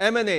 MNA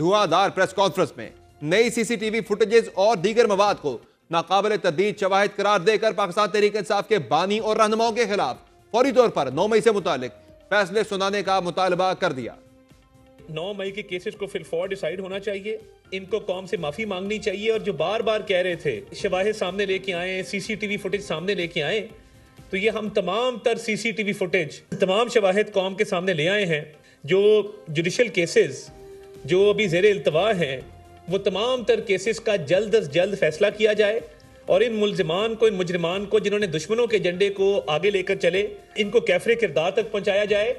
دھواں press conference میں نئی سی سی ٹی وی فوٹیجز اور دیگر مواد کو ناقابل تردید شواہد قرار دے کر پاکستان تحریک انصاف کے بانی اور رہنماؤں کے خلاف فوری طور پر 9 مئی سے متعلق فیصلے سنانے کا مطالبہ کر دیا۔ 9 مئی کے کیسز کو فی الفور ڈیسائیڈ ہونا چاہیے، ان کو قوم سے معافی مانگنی چاہیے، اور جو بار بار کہہ رہے تھے شواہد سامنے لے کے آئیں، سی سی ٹی وی فوٹیج سامنے لے کے آئیں، تو یہ ہم تمام تر سی سی ٹی وی فوٹیج تمام شواہد قوم کے سامنے لے آئے ہیں۔ جو جوڈیشل کیسز جو ابھی زیر التوا ہیں وہ تمام تر کیسز کا جلد از جلد فیصلہ کیا جائے، اور ان ملزمان کو، ان مجرمان کو جنہوں نے دشمنوں کے ایجنڈے کو آگے لے کر چلے، ان کو کیفر کردار تک پہنچایا جائے۔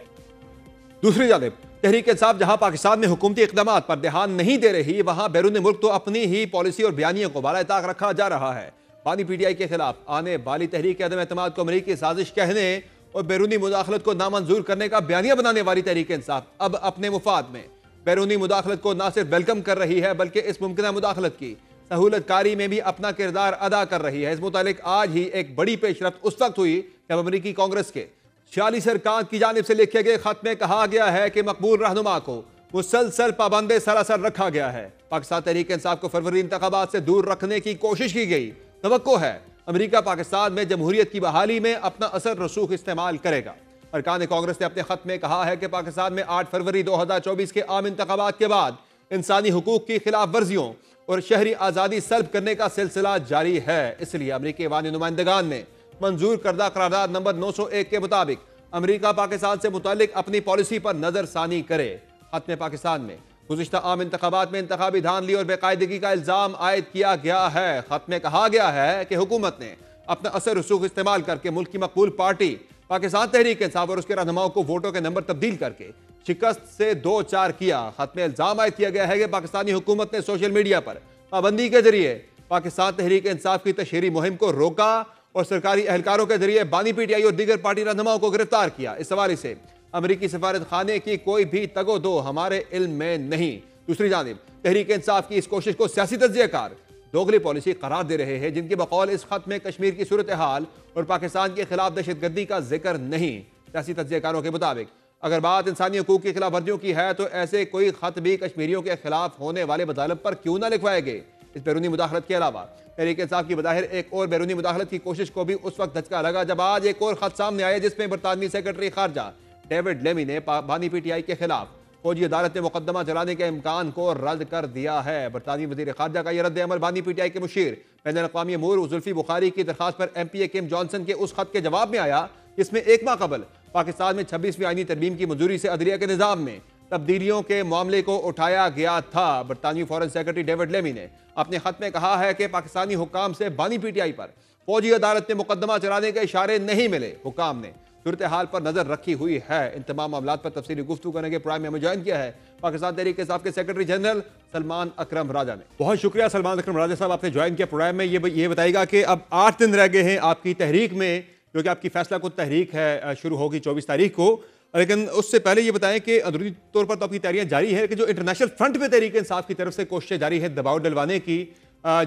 دوسری جانب تحریک انصاف جہاں پاکستان میں حکومتی اقدامات پر دھیان نہیں دے رہی، وہاں بیرون ملک تو اپنی ہی پالیسی اور بیانیوں کو بالائے طاق رکھا جا رہا ہے۔ بانی پی ٹی آئی کے خلاف آنے والی تحریک عدم اعتماد کو امریکی سازش کہنے اور بیرونی مداخلت کو نامنظور کرنے کا بیانیہ بنانے والی تحریک انصاف اب اپنے مفاد میں بیرونی مداخلت کو نہ صرف ویلکم کر رہی ہے بلکہ اس ممکنہ مداخلت کی سہولت کاری میں بھی اپنا کردار ادا کر رہی ہے۔ اس متعلق آج ہی ایک بڑی پیش رفت اس وقت ہوئی جب امریکی کانگریس کے 46 ارکان کی جانب سے لکھے گئے خط میں کہا گیا ہے کہ مقبول رہنما کو مسلسل پابند سراسر رکھا گیا ہے۔ پاکستان تحریک انصاف کو فروری انتخابات سے دور رکھنے کی کوشش کی گئی۔ توقع ہے امریکہ پاکستان میں جمہوریت کی بحالی میں اپنا اثر رسوخ استعمال کرے گا۔ ارکان کانگریس نے اپنے خط میں کہا ہے کہ پاکستان میں 8 فروری 2024 کے عام انتخابات کے بعد انسانی حقوق کی خلاف ورزیوں اور شہری آزادی سلب کرنے کا سلسلہ جاری ہے۔ اس لیے امریکی ایوان نمائندگان نے منظور کردہ قرارداد نمبر 901 کے مطابق امریکہ پاکستان سے متعلق اپنی پالیسی پر نظر ثانی کرے۔ خط میں پاکستان میں گزشتہ عام انتخابات میں انتخابی دھاندلی اور بے قاعدگی کا الزام عائد کیا گیا ہے۔ خط میں کہا گیا ہے کہ حکومت نے اپنا اثر رسوخ استعمال کر کے ملک کی مقبول پارٹی پاکستان تحریک انصاف اور اس کے رہنماؤں کو ووٹوں کے نمبر تبدیل کر کے شکست سے 2-4 کیا۔ خط میں الزام عائد کیا گیا ہے کہ پاکستانی حکومت نے سوشل میڈیا پر پابندی کے ذریعے پاکستان تحریک انصاف کی تشہیری مہم کو روکا اور سرکاری اہلکاروں کے ذریعے بانی پی ٹی آئی اور دیگر پارٹی رہنماؤں کو گرفتار کیا۔ اس حوالے سے امریکی سفارت خانے کی کوئی بھی تگ و دو ہمارے علم میں نہیں۔ دوسری جانب تحریک انصاف کی اس کوشش کو سیاسی تجزیہ کار دوغلی پالیسی قرار دے رہے ہیں، جن کے بقول اس خط میں کشمیر کی صورتحال اور پاکستان کے خلاف دہشت گردی کا ذکر نہیں۔ سیاسی تجزیہ کاروں کے مطابق اگر بات انسانی حقوق کی خلاف ورزیوں کی ہے تو ایسے کوئی خط بھی کشمیریوں کے خلاف ہونے والے مطالب پر کیوں نہ لکھوائے گئے۔ اس بیرونی مداخلت کے علاوہ تحریک انصاف کی بظاہر ایک اور بیرونی مداخلت کی کوشش کو بھی اس وقت دھچکا لگا جب آج ایک اور خط سامنے آیا جس میں برطانوی سیکرٹری خارجہ ڈیوڈ لیمی نے بانی پی ٹی آئی کے خلاف فوجی عدالت میں مقدمہ چلانے کے امکان کو رد کر دیا ہے۔ برطانوی وزیر خارجہ کا یہ رد عمل بانی پی ٹی آئی کے مشیر بین الاقوامی امور زلفی بخاری کی درخواست پر ایم پی اے کیم جانسن کے اس خط کے جواب میں آیا جس میں 1 ماہ قبل پاکستان میں 26ویں آئینی ترمیم کی منظوری سے عدلیہ کے نظام میں تبدیلیوں کے معاملے کو اٹھایا گیا تھا۔ برطانوی فارن سیکرٹری ڈیوڈ لیمی نے اپنے خط میں کہا ہے کہ پاکستانی حکام سے بانی پی ٹی آئی پر فوجی عدالت میں مقدمہ چلانے کے اشارے نہیں ملے۔ حکام نے صورتحال پر نظر رکھی ہوئی ہے۔ ان تمام معاملات پر تفصیلی گفتگو کرنے کے پروگرام میں ہمیں جوائن کیا ہے پاکستان تحریک انصاف کے سیکرٹری جنرل سلمان اکرم راجہ نے۔ بہت شکریہ سلمان اکرم راجہ صاحب، آپ نے جوائن کیا پروگرام میں۔ یہ بتائیے گا کہ اب 8 دن رہ گئے ہیں آپ کی تحریک میں، جو کہ آپ کی فیصلہ کن تحریک ہے، شروع ہوگی 24 تاریخ کو، لیکن اس سے پہلے یہ بتائیں کہ اندرونی طور پر تو آپ کی تیاریاں جاری ہیں کہ جو انٹرنیشنل فرنٹ پہ تحریک انصاف کی طرف سے کوششیں جاری ہیں دباؤ ڈلوانے کی،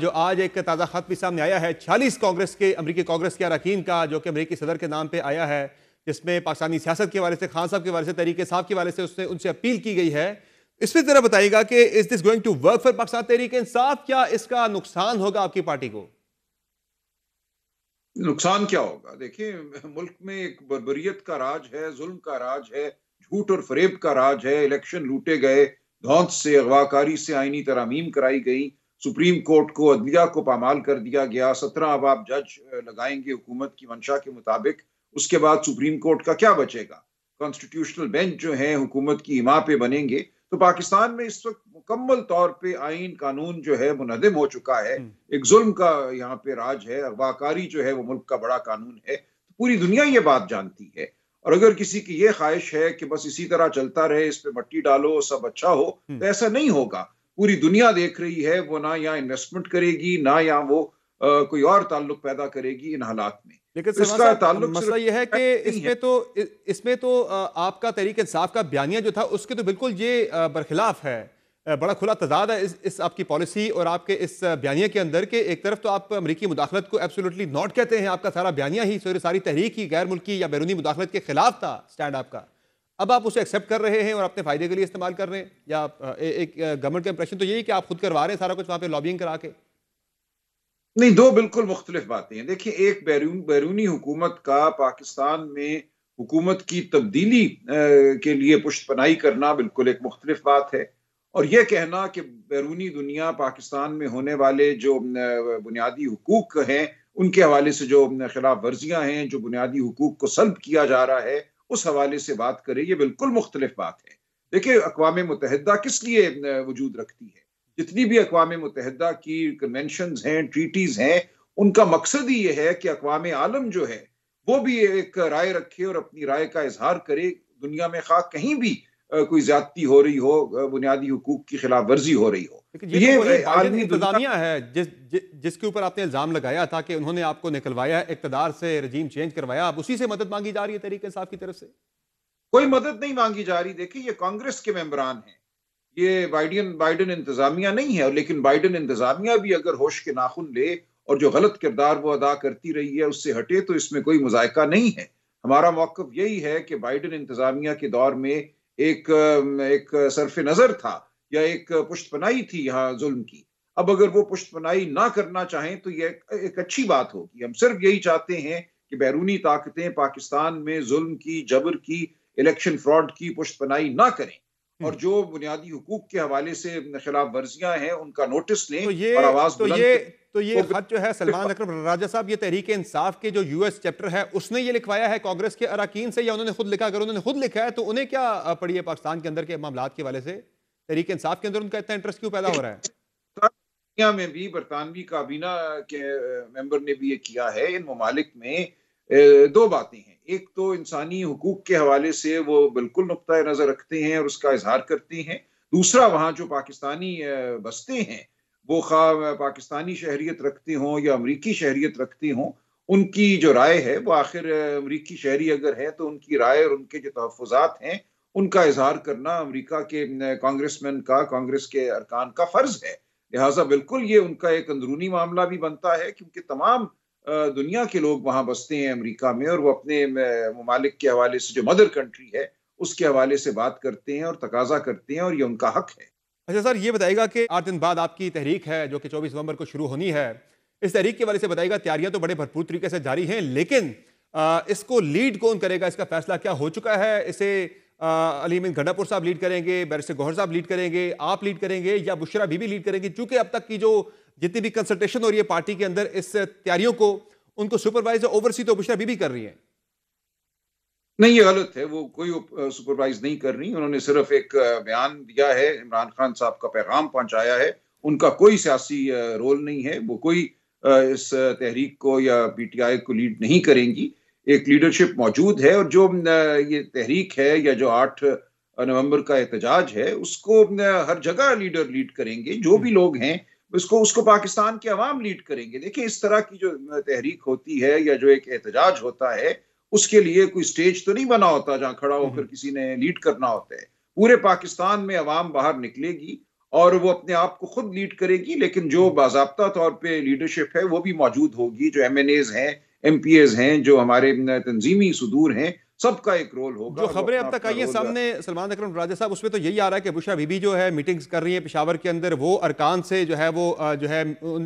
جو آج ایک تازہ خط بھی سامنے آیا ہے 46 امریکی کانگریس کے اراکین کا، جو کہ امریکی صدر کے نام پہ آیا ہے، جس میں پاکستانی سیاست کے حوالے سے، خان صاحب کے حوالے سے، تحریک انصاف کے حوالے سے ان سے اپیل کی گئی ہے۔ اس میں ذرا بتائیے گا کہ is this going to work for Pakistan Tehreek Insaf? کیا اس کا نقصان ہوگا آپ کی پارٹی کو؟ نقصان کیا ہوگا؟ دیکھیں، ملک میں ایک بربریت کا راج ہے، ظلم کا راج ہے، جھوٹ اور فریب کا راج ہے، الیکشن لوٹے گئے، دھوند سے، اغواکاری سے آئینی ترامیم کرائی گئی، سپریم کورٹ کو، عدلیہ کو پامال کر دیا گیا، 17 اب جج لگائیں گے حکومت کی منشا کے مطابق، اس کے بعد سپریم کورٹ کا کیا بچے گا؟ کانسٹیٹیوشنل بینچ جو ہیں حکومت کی حما پہ بنیں گے۔ تو پاکستان میں اس وقت مکمل طور پہ آئین قانون جو ہے منہدم ہو چکا ہے، ایک ظلم کا یہاں پہ راج ہے، اغواکاری جو ہے وہ ملک کا بڑا قانون ہے، پوری دنیا یہ بات جانتی ہے۔ اور اگر کسی کی یہ خواہش ہے کہ بس اسی طرح چلتا رہے، اس پہ مٹی ڈالو، سب اچھا ہو، تو ایسا نہیں ہوگا۔ پوری دنیا دیکھ رہی ہے، وہ نہ یہاں انویسٹمنٹ کرے گی، نہ یہاں وہ کوئی اور تعلق پیدا کرے گی ان حالات میں۔ لیکن مسئلہ یہ ہے کہ اس میں تو آپ کا تحریک انصاف کا بیانیہ جو تھا اس کے تو بالکل یہ برخلاف ہے، بڑا کھلا تضاد ہے اس آپ کی پالیسی اور آپ کے اس بیانیہ کے اندر، کہ ایک طرف تو آپ امریکی مداخلت کو ایبسولوٹلی ناٹ کہتے ہیں، آپ کا سارا بیانیہ ہی، ساری تحریک ہی غیر ملکی یا بیرونی مداخلت کے خلاف تھا، سٹینڈ آپ کا، اب آپ اسے ایکسیپٹ کر رہے ہیں اور اپنے فائدے کے لیے استعمال کر رہے ہیں، یا ایک گورنمنٹ کا امپریشن تو یہی کہ آپ خود کروا رہے ہیں سارا کچھ وہاں پہ لابینگ کرا کے؟ نہیں، دو بالکل مختلف باتیں ہیں. دیکھیں، ایک بیرونی حکومت کا پاکستان میں حکومت کی تبدیلی کے لیے پشت پناہی کرنا بالکل ایک مختلف بات ہے، اور یہ کہنا کہ بیرونی دنیا پاکستان میں ہونے والے جو بنیادی حقوق ہیں ان کے حوالے سے جو خلاف ورزیاں ہیں، جو بنیادی حقوق کو سلب کیا جا رہا ہے، اس حوالے سے بات کرے، یہ بالکل مختلف بات ہے. دیکھیں، اقوام متحدہ کس لیے وجود رکھتی ہے؟ جتنی بھی اقوام متحدہ کی کنونشنز ہیں، ٹریٹیز ہیں، ان کا مقصد ہی یہ ہے کہ اقوام عالم جو ہے وہ بھی ایک رائے رکھے اور اپنی رائے کا اظہار کرے. دنیا میں خواہ کہیں بھی کوئی زیادتی ہو رہی ہو، بنیادی حقوق کی خلاف ورزی ہو رہی ہو. یہ بائیڈن عالمی انتظامیہ ہے جس کے اوپر آپ نے الزام لگایا تھا کہ انہوں نے آپ کو نکلوایا، اقتدار سے رجیم چینج کروایا، اب اسی سے مدد مانگی جا رہی ہے تحریک انصاف کی طرف سے؟ کوئی مدد نہیں مانگی جا رہی. دیکھیں، یہ کانگریس کے ممبران ہیں، یہ بائیڈن انتظامیہ نہیں ہے. لیکن بائیڈن انتظامیہ بھی اگر ہوش کے ناخن لے اور جو غلط کردار وہ ادا کرتی رہی ہے اس سے ہٹے تو اس میں کوئی مذائقہ نہیں ہے. ہمارا موقف یہی ہے کہ بائیڈن انتظامیہ کے دور میں ایک صرف نظر تھا یا ایک پشت پناہی تھی یہاں ظلم کی. اب اگر وہ پشت پناہی نہ کرنا چاہیں تو یہ ایک اچھی بات ہوگی. ہم صرف یہی چاہتے ہیں کہ بیرونی طاقتیں پاکستان میں ظلم کی، جبر کی، الیکشن فراڈ کی پشت پناہی نہ کریں، اور جو بنیادی حقوق کے حوالے سے خلاف ورزیاں ہیں ان کا نوٹس لیں اور آواز بلند کریں. تو یہ خط جو ہے سلمان اکرم راجہ صاحب، یہ تحریک انصاف کے جو یو ایس چیپٹر ہے اس نے یہ لکھوایا ہے کانگریس کے اراکین سے، یا انہوں نے خود لکھا؟ اگر انہوں نے خود لکھا ہے تو انہیں کیا پڑی ہے پاکستان کے اندر کے معاملات کے حوالے سے؟ تحریک انصاف کے اندر ان کا اتنا انٹرسٹ کیوں پیدا ہو رہا ہے؟ دنیا میں بھی برطانوی کابینہ کے ممبر نے بھی یہ کیا ہے. ان ممالک میں دو باتیں ہیں. ایک تو انسانی حقوق کے حوالے سے وہ بالکل نقطۂ نظر رکھتے ہیں اور اس کا اظہار کرتے ہیں. دوسرا، وہاں جو پاکستانی بستے ہیں وہ خواہ پاکستانی شہریت رکھتے ہوں یا امریکی شہریت رکھتے ہوں، ان کی جو رائے ہے وہ آخر امریکی شہری اگر ہے تو ان کی رائے اور ان کے جو تحفظات ہیں ان کا اظہار کرنا امریکہ کے کانگریس مین کا، کانگریس کے ارکان کا فرض ہے. لہٰذا بالکل یہ ان کا ایک اندرونی معاملہ بھی بنتا ہے، کیونکہ تمام دنیا کے لوگ وہاں بستے ہیں امریکہ میں، اور وہ اپنے ممالک کے حوالے سے جو مدر کنٹری ہے اس کے حوالے سے بات کرتے ہیں اور تقاضا کرتے ہیں، اور یہ ان کا حق ہے. اچھا سر، یہ بتائیے گا کہ 8 دن بعد آپ کی تحریک ہے جو کہ 24 نومبر کو شروع ہونی ہے، اس تحریک کے حوالے سے بتائیے گا، تیاریاں تو بڑے بھرپور طریقے سے جاری ہیں، لیکن اس کو لیڈ کون کرے گا؟ اس کا فیصلہ کیا ہو چکا ہے؟ اسے علی امین گھنٹا پور صاحب لیڈ کریں گے، بیرسٹر گوہر صاحب لیڈ کریں گے، آپ لیڈ کریں گے، یا بشرا بی بی لیڈ کریں گے؟ چونکہ اب تک کی جو جتنی بھی کنسلٹیشن ہو رہی ہے پارٹی کے اندر اس تیاریوں کو، ان کو سپروائز اور اوورسی تو بشرا بی بی کر رہی ہیں. نہیں، یہ غلط ہے. وہ کوئی سپروائز نہیں کر رہی. انہوں نے صرف ایک بیان دیا ہے، عمران خان صاحب کا پیغام پہنچایا ہے. ان کا کوئی سیاسی رول نہیں ہے. وہ کوئی اس تحریک کو یا پی ٹی آئی کو لیڈ نہیں کریں گی. ایک لیڈرشپ موجود ہے، اور جو یہ تحریک ہے یا جو 8 نومبر کا احتجاج ہے اس کو ہر جگہ لیڈر لیڈ کریں گے. جو بھی لوگ ہیں اس کو پاکستان کے عوام لیڈ کریں گے. دیکھیں، اس طرح کی جو تحریک ہوتی ہے یا جو ایک احتجاج ہوتا ہے اس کے لیے کوئی سٹیج تو نہیں بنا ہوتا جہاں کھڑا ہو کر کسی نے لیڈ کرنا ہوتا ہے. پورے پاکستان میں عوام باہر نکلے گی اور وہ اپنے آپ کو خود لیڈ کرے گی، لیکن جو باضابطہ طور پہ لیڈرشپ ہے وہ بھی موجود ہوگی. جو ایم این ایز ہیں، ایم پی ایز ہیں، جو ہمارے تنظیمی صدور ہیں، سب کا ایک رول ہوگا. جو خبریں اب تک آئی ہیں سامنے سلمان اکرم راجہ صاحب، اس میں تو یہی آ رہا ہے کہ بشرا بی بی جو ہے میٹنگز کر رہی ہیں پشاور کے اندر، وہ ارکان سے جو ہے وہ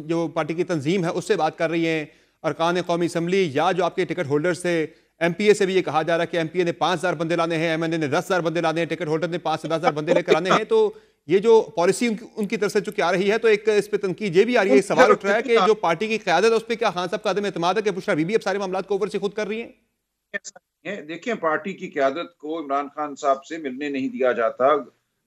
جو پارٹی کی تنظیم ہے اس سے بات کر رہی ہیں، ارکان قومی اسمبلی یا جو آپ کے ٹکٹ ہولڈر سے. ایم پی اے سے بھی یہ کہا جا رہا ہے کہ ایم پی اے نے 5000 بندے لانے ہیں، ایم این اے نے 10,000 بندے لانے ہیں، ٹکٹ ہولڈر نے 5 سے 10,000 بندے لے کر آنے ہیں. تو یہ جو پالیسی ان کی طرف سے چونکہ آ رہی ہے تو ایک اس پہ تنقید یہ بھی آ رہی ہے، سوال اٹھ رہا ہے کہ جو پارٹی کی قیادت ہے اس پہ کیا خان صاحب کا عدم اعتماد ہے کہ بشرا بی بی اب سارے معاملات کو اوپر سے خود کر رہی ہیں؟ دیکھیں، پارٹی کی قیادت کو عمران خان صاحب سے ملنے نہیں دیا جاتا.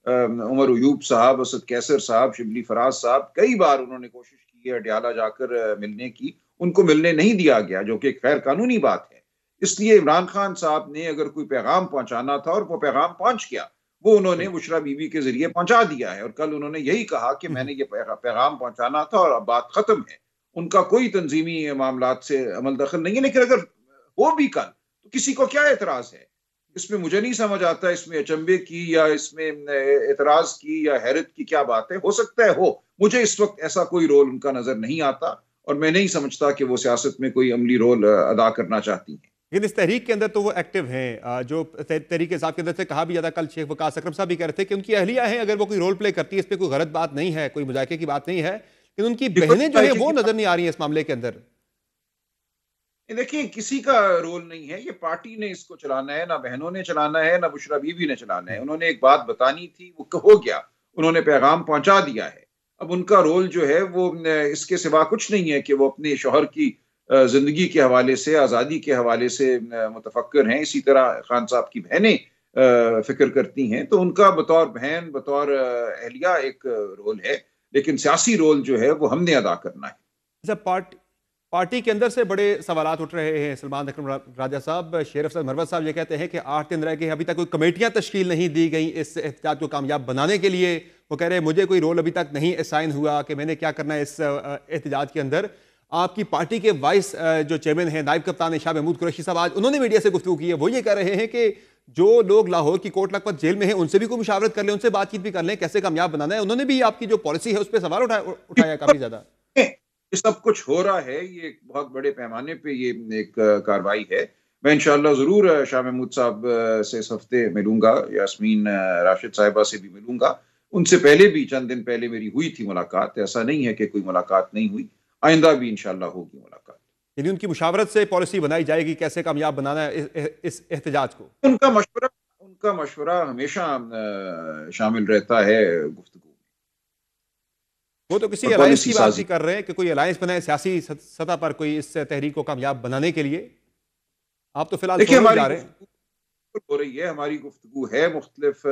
عمر ایوب صاحب، اسد کیسر صاحب، شبلی فراز صاحب، کئی بار انہوں نے کوشش کی ہے اڈیالہ جا کر ملنے کی، ان کو ملنے نہیں دیا گیا، جو کہ ایک غیر قانونی بات ہے. اس لیے عمران خان صاحب نے اگر کوئی پیغام پہنچانا تھا اور وہ پیغام پہنچ گیا، وہ انہوں نے بشرا بی بی کے ذریعے پہنچا دیا ہے. اور کل انہوں نے یہی کہا کہ میں نے یہ پیغام پہنچانا تھا اور اب بات ختم ہے. ان کا کوئی تنظیمی معاملات سے عمل دخل نہیں ہے. لیکن اگر وہ بھی کل تو کسی کو کیا اعتراض ہے؟ اس میں مجھے نہیں سمجھ آتا اس میں اچنبے کی یا اس میں اعتراض کی یا حیرت کی کیا بات ہے. ہو سکتا ہے ہو، مجھے اس وقت ایسا کوئی رول ان کا نظر نہیں آتا، اور میں نہیں سمجھتا کہ وہ سیاست میں کوئی عملی رول ادا کرنا چاہتی ہیں. لیکن اس تحریک کے اندر تو وہ ایکٹیو ہیں، جو تحریک انصاف کے اندر سے کہا بھی جاتا، کل شیخ وقاص اکرم صاحب بھی کہہ رہے تھے کہ ان کی اہلیہ ہیں، اگر وہ کوئی رول پلے کرتی ہے اس پہ کوئی غلط بات نہیں ہے، کوئی مذاکرے کی بات نہیں ہے، لیکن ان کی بہنیں جو ہیں وہ نظر نہیں آ رہی ہیں اس معاملے کے اندر۔ دیکھیں کسی کا رول نہیں ہے، یہ پارٹی نے اس کو چلانا ہے، نہ بہنوں نے چلانا ہے، نہ بشرا بیوی نے چلانا ہے۔ انہوں نے ایک بات بتانی تھی، وہ ہو گیا، انہوں نے پیغام پہنچا دیا ہے۔ اب ان کا رول جو ہے وہ اس کے سوا کچھ نہیں ہے کہ وہ اپنے شوہر کی زندگی کے حوالے سے، آزادی کے حوالے سے متفکر ہیں۔ اسی طرح خان صاحب کی بہنیں فکر کرتی ہیں، تو ان کا بطور بہن، بطور اہلیہ ایک رول ہے، لیکن سیاسی رول جو ہے وہ ہم نے ادا کرنا ہے۔ پارٹی کے اندر سے بڑے سوالات اٹھ رہے ہیں سلمان اکرم راجہ صاحب۔ شیر افضل مروت صاحب یہ کہتے ہیں کہ 8 دن رہ گئے، ابھی تک کوئی کمیٹیاں تشکیل نہیں دی گئیں اس احتجاج کو کامیاب بنانے کے لیے۔ وہ کہہ رہے ہیں مجھے کوئی رول ابھی تک نہیں اسائن ہوا کہ میں نے کیا کرنا ہے اس احتجاج کے اندر۔ آپ کی پارٹی کے وائس جو چیئرمین ہیں، نائب کپتان شاہ محمود قریشی صاحب، آج انہوں نے میڈیا سے گفتگو کی ہے، وہ یہ کہہ رہے ہیں کہ جو لوگ لاہور کی کوٹ لکھپت جیل میں ہیں ان سے بھی کوئی مشاورت کر لیں، ان سے بات چیت بھی کر لیں، کیسے کامیاب بنانا ہے۔ انہوں نے بھی آپ کی جو پالیسی ہے اس پہ سوال اٹھایا کافی زیادہ۔ یہ سب کچھ ہو رہا ہے، یہ ایک بہت بڑے پیمانے پہ یہ ایک کاروائی ہے۔ میں انشاءاللہ ضرور شاہ محمود صاحب سے اس ہفتے ملوں گا، یاسمین راشد صاحبہ سے بھی ملوں گا۔ ان سے پہلے بھی چند دن پہلے میری ہوئی تھی ملاقات، ایسا نہیں ہے کہ کوئی ملاقات نہیں ہوئی، آئندہ بھی انشاءاللہ ہوگی ملاقات۔ یعنی ان کی مشاورت سے پالیسی بنائی جائے گی کیسے کامیاب بنانا ہے اس احتجاج کو؟ ان کا مشورہ ہمیشہ شامل رہتا ہے گفتگو۔ وہ تو کسی الائنس کی بات بھی کر رہے ہیں کہ کوئی الائنس بنائے سیاسی سطح پر کوئی اس تحریک کو کامیاب بنانے کے لیے۔ آپ تو فی الحال جا رہے ہیں۔ ہو رہی ہے، ہماری گفتگو ہے مختلف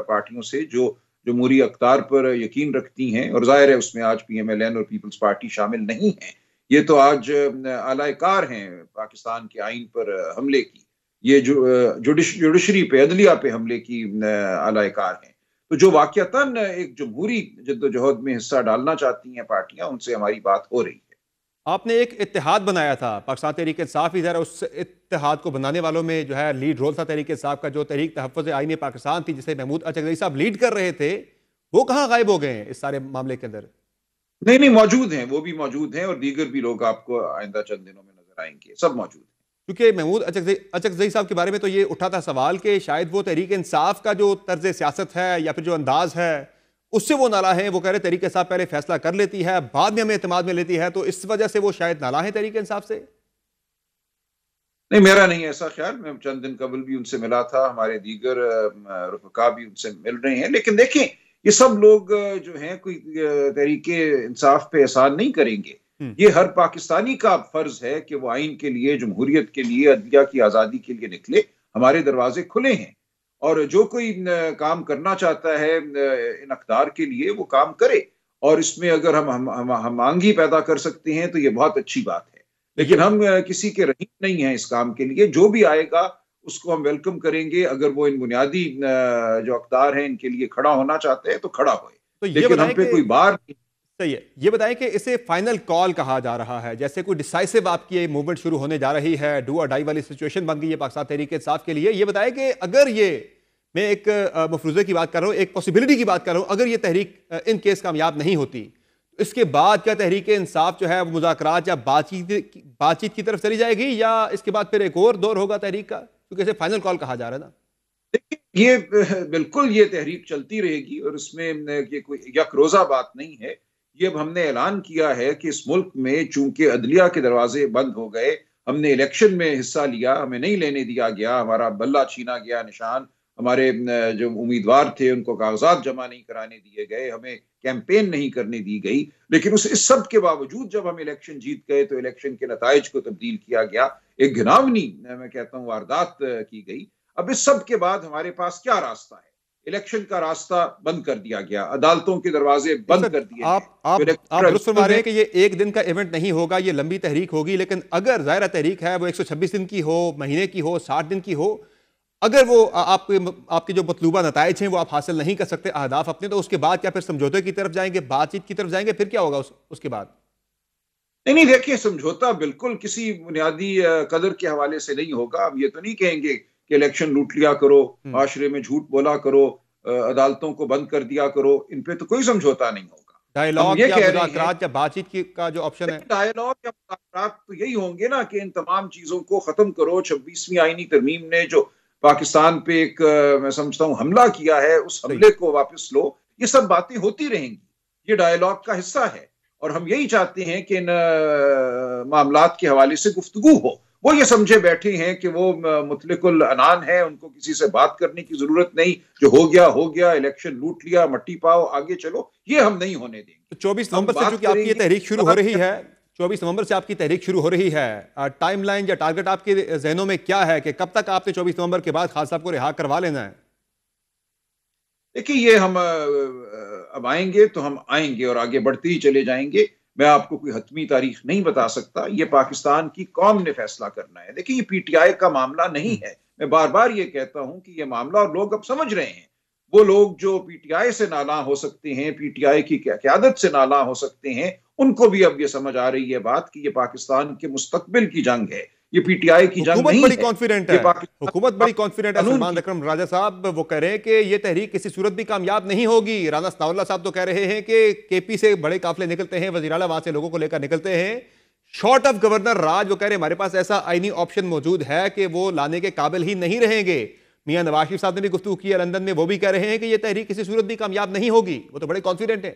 پارٹیوں سے جو جمہوری اقدار پر یقین رکھتی ہیں، اور ظاہر ہے اس میں آج پی ایم ایل این اور پیپلز پارٹی شامل نہیں ہیں۔ یہ تو آج اعلی کار ہیں پاکستان کے آئین پر حملے کی، یہ جوڈیشری پہ، عدلیہ پہ حملے کی اعلی کار ہیں۔ تو جو واقعتاً ایک جمہوری جد و جہد میں حصہ ڈالنا چاہتی ہیں پارٹیاں، ان سے ہماری بات ہو رہی ہے۔ آپ نے ایک اتحاد بنایا تھا، پاکستان تحریک انصاف ہی ذرا اس اتحاد کو بنانے والوں میں جو ہے لیڈ رول تھا تحریک انصاف کا، جو تحریک تحفظ آئین پاکستان تھی جسے محمود اچکزئی صاحب لیڈ کر رہے تھے، وہ کہاں غائب ہو گئے ہیں اس سارے معاملے کے اندر؟ نہیں موجود ہیں، وہ بھی موجود ہیں، اور دیگر بھی لوگ آپ کو آئندہ چند دنوں میں نظر آئیں گے، سب موجود ہیں۔ کیونکہ محمود اچکزئی صاحب کے بارے میں تو یہ اٹھا تھا سوال کہ شاید وہ تحریک انصاف کا جو طرز سیاست ہے یا پھر جو انداز ہے اس سے وہ نالاں ہیں۔ وہ کہہ رہے تحریک انصاف پہلے فیصلہ کر لیتی ہے، بعد میں ہمیں اعتماد میں لیتی ہے، تو اس وجہ سے وہ شاید نالاں ہیں تحریک انصاف سے۔ نہیں، میرا نہیں ایسا خیال، میں چند دن قبل بھی ان سے ملا تھا، ہمارے دیگر رفقا بھی ان سے مل رہے ہیں، لیکن دیکھیں یہ سب لوگ جو ہیں کوئی تحریک انصاف پہ احسان نہیں کریں گے۔ یہ ہر پاکستانی کا فرض ہے کہ وہ آئین کے لیے، جمہوریت کے لیے، عدلیہ کی آزادی کے لیے نکلے۔ ہمارے دروازے کھلے ہیں، اور جو کوئی کام کرنا چاہتا ہے ان اقدار کے لیے وہ کام کرے، اور اس میں اگر ہم آنگی پیدا کر سکتے ہیں تو یہ بہت اچھی بات ہے۔ لیکن ہم کسی کے رحیم نہیں ہیں اس کام کے لیے، جو بھی آئے گا اس کو ہم ویلکم کریں گے۔ اگر وہ ان بنیادی جو اقدار ہیں ان کے لیے کھڑا ہونا چاہتے ہیں تو کھڑا ہوئے، لیکن ہم پہ کوئی بار نہیں۔ صحیح ہے، یہ بتائیں کہ اسے فائنل کال کہا جا رہا ہے، جیسے کوئی ڈیسائسو آپ کی موومنٹ شروع ہونے جا رہی ہے، ڈو اور ڈائی والی سچویشن بن گئی ہے پاکستان تحریک انصاف کے لیے۔ یہ بتائیں کہ اگر یہ، میں ایک مفروضے کی بات کر رہا ہوں، ایک پاسبلٹی کی بات کر رہا ہوں، اگر یہ تحریک ان کیس کامیاب نہیں ہوتی، اس کے بعد کیا تحریک انصاف جو ہے وہ مذاکرات یا بات چیت کی طرف چلی جائے گی، یا اس کے بعد پھر ایک اور دور ہوگا تحریک کا، کیونکہ اسے فائنل کال کہا جا رہا ہے نا؟ یہ بالکل یہ تحریک چلتی رہے گی، اور اس میں یہ کوئی یک روزہ بات نہیں ہے۔ یہ اب ہم نے اعلان کیا ہے کہ اس ملک میں چونکہ عدلیہ کے دروازے بند ہو گئے، ہم نے الیکشن میں حصہ لیا، ہمیں نہیں لینے دیا گیا، ہمارا بلہ چھینا گیا، نشان، ہمارے جو امیدوار تھے ان کو کاغذات جمع نہیں کرانے دیے گئے، ہمیں کیمپین نہیں کرنے دی گئی، لیکن اس سب کے باوجود جب ہم الیکشن جیت گئے تو الیکشن کے نتائج کو تبدیل کیا گیا، ایک گھناونی میں کہتا ہوں واردات کی گئی۔ اب اس سب کے بعد ہمارے پاس کیا راستہ ہے؟ الیکشن کا راستہ بند کر دیا گیا، عدالتوں کے دروازے بند کر دیے۔ آپ درست فرما رہے ہیں کہ یہ ایک دن کا ایونٹ نہیں ہوگا، یہ لمبی تحریک ہوگی، لیکن اگر ظاہرہ تحریک ہے وہ 126 دن کی ہو، مہینے کی ہو، 60 دن کی ہو، اگر وہ آپ کے جو مطلوبہ نتائج ہیں وہ آپ حاصل نہیں کر سکتے اہداف اپنے، تو اس کے بعد کیا پھر سمجھوتے کی طرف جائیں گے، بات چیت کی طرف جائیں گے، پھر کیا ہوگا اس کے بعد؟ نہیں دیکھیے، سمجھوتا بالکل کسی بنیادی قدر کے حوالے سے نہیں ہوگا۔ ہم یہ تو نہیں کہیں گے کہ الیکشن لوٹ لیا کرو، معاشرے میں جھوٹ بولا کرو، عدالتوں کو بند کر دیا کرو، ان پہ تو کوئی سمجھوتا نہیں ہوگا۔ ڈائلاگ یہ یا کہہ رہے ہیں مذاکرات یا بات چیت کا جو آپشن ہے، ڈائلاگ یا مذاکرات تو یہی ہوں گے نا کہ ان تمام چیزوں کو ختم کرو. 26ویں آئینی ترمیم نے جو پاکستان پہ ایک میں سمجھتا ہوں حملہ کیا ہے، اس حملے کو واپس لو. یہ سب باتیں ہوتی رہیں گی، یہ ڈائلاگ کا حصہ ہے، اور ہم یہی چاہتے ہیں کہ ان معاملات کے حوالے سے گفتگو ہو. وہ یہ سمجھے بیٹھے ہیں کہ وہ مطلق العنان ہے، ان کو کسی سے بات کرنے کی ضرورت نہیں، جو ہو گیا، الیکشن لوٹ لیا، مٹی پاؤ، آگے چلو. یہ ہم نہیں ہونے دیں گے. 24 نومبر سے چونکہ آپ کی یہ تحریک شروع ہو رہی ہے، 24 نومبر سے آپ کی تحریک شروع ہو رہی ہے، ٹائم لائن یا ٹارگٹ آپ کے ذہنوں میں کیا ہے کہ کب تک آپ نے 24 نومبر کے بعد خان صاحب کو رہا کروا لینا ہے؟ دیکھیے، یہ ہم اب آئیں گے تو ہم آئیں گے اور آگے بڑھتے ہی چلے جائیں گے. میں آپ کو کوئی حتمی تاریخ نہیں بتا سکتا، یہ پاکستان کی قوم نے فیصلہ کرنا ہے. دیکھیے، یہ پی ٹی آئی کا معاملہ نہیں ہے. میں بار بار یہ کہتا ہوں کہ یہ معاملہ، اور لوگ اب سمجھ رہے ہیں، وہ لوگ جو پی ٹی آئی سے نالاں ہو سکتے ہیں، پی ٹی آئی کی قیادت سے نالاں ہو سکتے ہیں، ان کو بھی اب یہ سمجھ آ رہی ہے بات کہ یہ پاکستان کے مستقبل کی جنگ ہے، یہ پی ٹی آئی کی جنگ حکومت نہیں بڑی ہے. کانفیڈنٹ یہ ہے، پاکستان حکومت بڑی کانفیڈنٹ ہے. قانون سلمان کی اکرم راجہ صاحب وہ کہہ رہے ہیں کہ یہ تحریک کسی صورت بھی کامیاب نہیں ہوگی. رانا ثناء اللہ صاحب تو کہہ رہے ہیں کہ کے پی سے بڑے قافلے نکلتے ہیں، وزیر اعلیٰ وہاں سے لوگوں کو لے کر نکلتے ہیں. شارٹ آف گورنر راج وہ کہہ رہے ہیں ہمارے پاس ایسا آئینی آپشن موجود ہے کہ وہ لانے کے قابل ہی نہیں رہیں گے. میاں نواز شریف صاحب نے بھی گفتگو کی ہے لندن میں، وہ بھی کہہ رہے ہیں کہ یہ تحریک کسی صورت بھی کامیاب نہیں ہوگی. وہ تو بڑے کانفیڈنٹ ہیں.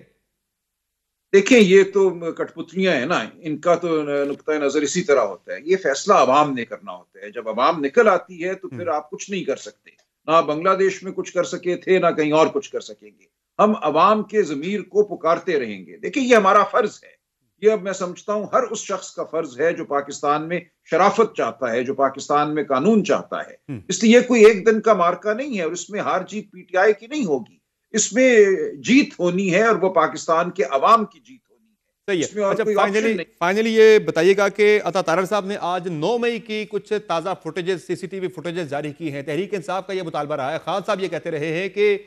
دیکھیں، یہ تو کٹ پتلیاں ہیں نا، ان کا تو نقطۂ نظر اسی طرح ہوتا ہے. یہ فیصلہ عوام نے کرنا ہوتا ہے. جب عوام نکل آتی ہے تو پھر آپ کچھ نہیں کر سکتے. نہ بنگلہ دیش میں کچھ کر سکے تھے، نہ کہیں اور کچھ کر سکیں گے. ہم عوام کے ضمیر کو پکارتے رہیں گے. دیکھیں، یہ ہمارا فرض ہے. یہ اب میں سمجھتا ہوں ہر اس شخص کا فرض ہے جو پاکستان میں شرافت چاہتا ہے، جو پاکستان میں قانون چاہتا ہے. اس لیے یہ کوئی ایک دن کا مارکا نہیں ہے، اور اس میں ہار جیت پی ٹی آئی کی نہیں ہوگی. اس میں جیت ہونی ہے، اور وہ پاکستان کے عوام کی جیت ہونی ہے. صحیح اس میں ہے. اور اچھا، کوئی آپشن نہیں. فائنلی یہ بتائیے گا کہ عطا طاہر صاحب نے آج 9 مئی کی کچھ تازہ فوٹیجز، سی سی ٹی وی فوٹیجز جاری کی ہیں. تحریک انصاف کا یہ مطالبہ رہا ہے. خان صاحب یہ کہتے رہے ہیں کہ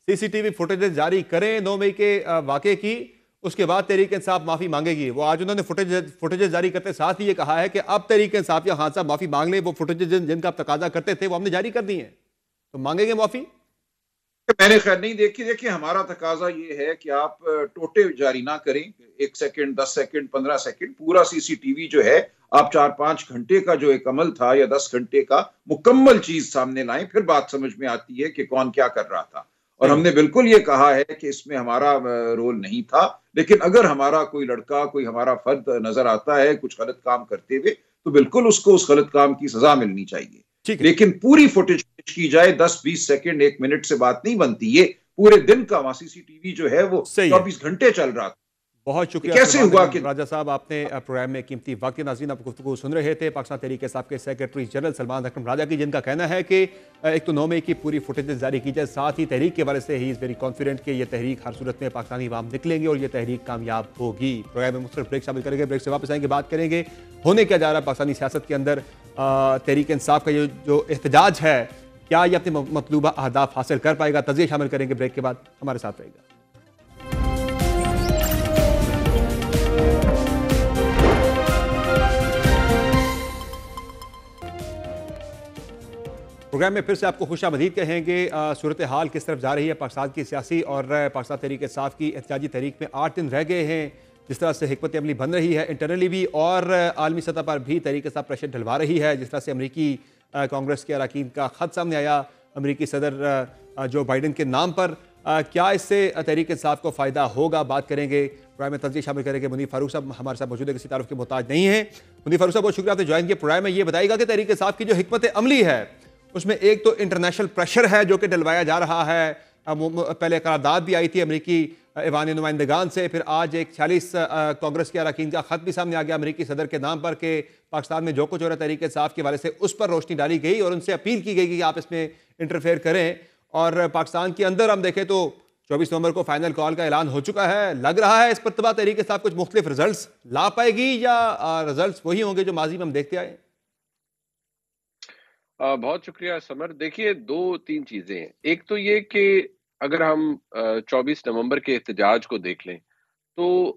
سی سی ٹی وی فوٹیجز جاری کریں 9 مئی کے واقعے کی، اس کے بعد تحریک انصاف معافی مانگے گی. وہ آج انہوں نے فوٹیجز جاری کرتے ساتھ ہی یہ کہا ہے کہ اب تحریک انصاف یا خان صاحب معافی مانگ لیں. وہ فوٹیجز جن کا آپ تقاضا کرتے تھے وہ ہم نے جاری کر دی ہیں، تو مانگیں گے معافی؟ میں نے خیر نہیں دیکھی. دیکھیں، ہمارا تقاضا یہ ہے کہ آپ ٹوٹے جاری نہ کریں. 1 سیکنڈ، 10 سیکنڈ، 15 سیکنڈ، پورا سی سی ٹی وی جو ہے آپ 4-5 گھنٹے کا جو ایک عمل تھا، یا 10 گھنٹے کا مکمل چیز سامنے لائیں. پھر بات سمجھ میں آتی ہے کہ کون کیا کر رہا تھا. اور ہم نے بالکل یہ کہا ہے کہ اس میں ہمارا رول نہیں تھا. لیکن اگر ہمارا کوئی لڑکا، کوئی ہمارا فرد نظر آتا ہے کچھ غلط کام کرتے ہوئے، تو بالکل اس کو اس غلط کام کی سزا ملنی چاہیے. لیکن پوری فوٹیج کی جائے 10-20 سیکنڈ، 1 منٹ سے بات نہیں بنتی. یہ پورے دن کا وہاں سی سی ٹی وی جو ہے وہ 24 گھنٹے چل رہا تھا. بہت شکریہ کیسے ہوا کہ راجہ صاحب، آپ نے پروگرام میں قیمتی وقت. ناظرین، آپ گفتگو سن رہے تھے پاکستان تحریک انصاف کے سیکرٹری جنرل سلمان اکرم راجہ کی، جن کا کہنا ہے کہ ایک تو 9 مئی کی پوری فوٹیجز جاری کی جائے، ساتھ ہی تحریک کے بارے سے ہی از ویری کانفیڈنٹ کہ یہ تحریک ہر صورت میں پاکستانی عوام نکلیں گے اور یہ تحریک کامیاب ہوگی. پروگرام میں مختلف بریک شامل کریں گے. بریک سے واپس آئیں گے، بات کریں گے ہونے کیا جا رہا ہے پاکستانی سیاست کے اندر. تحریک انصاف کا یہ جو احتجاج ہے، کیا یہ اپنے مطلوبہ اہداف حاصل کر پائے گا؟ تجزیہ شامل کریں گے بریک کے بعد. ہمارے ساتھ رہے گا. پروگرام میں پھر سے آپ کو خوش آمدید کہیں گے. صورتحال کس طرف جا رہی ہے پاکستان کی سیاسی، اور پاکستان تحریک انصاف کی احتجاجی تحریک میں 8 دن رہ گئے ہیں. جس طرح سے حکمت عملی بن رہی ہے انٹرنلی بھی اور عالمی سطح پر بھی، تحریک انصاف پریشر ڈلوا رہی ہے. جس طرح سے امریکی کانگریس کے اراکین کا خط سامنے آیا امریکی صدر جو بائیڈن کے نام پر، کیا اس سے تحریک انصاف کو فائدہ ہوگا؟ بات کریں گے. پروگرام میں تجزیہ شامل کریں گے. منیر فاروق صاحب ہمارے ساتھ موجود ہے، کسی تعارف کے محتاج نہیں ہیں. منیر فاروق صاحب، بہت شکریہ آپ نے جوائن کیا. پروگرام میں یہ بتائیے گا کہ تحریک انصاف کی جو حکمت عملی ہے، اس میں ایک تو انٹرنیشنل پریشر ہے جو کہ ڈلوایا جا رہا ہے. پہلے قرارداد بھی آئی تھی امریکی ایوان نمائندگان سے، پھر آج ایک 46 کانگریس کے اراکین کا خط بھی سامنے آ گیا امریکی صدر کے نام پر کہ پاکستان میں جو کچھ ہو رہا ہے تحریک انصاف کے حوالے سے اس پر روشنی ڈالی گئی اور ان سے اپیل کی گئی کہ آپ اس میں انٹرفیئر کریں. اور پاکستان کے اندر ہم دیکھیں تو 24 نومبر کو فائنل کال کا اعلان ہو چکا ہے. لگ رہا ہے اس پر تباہ تحریک انصاف کچھ مختلف رزلٹس لا پائے گی، یا رزلٹس وہی ہوں گے جو ماضی میں ہم دیکھتے آئے؟ بہت شکریہ سمر. دیکھیے، 2-3 چیزیں ہیں. ایک تو یہ کہ اگر ہم 24 نومبر کے احتجاج کو دیکھ لیں تو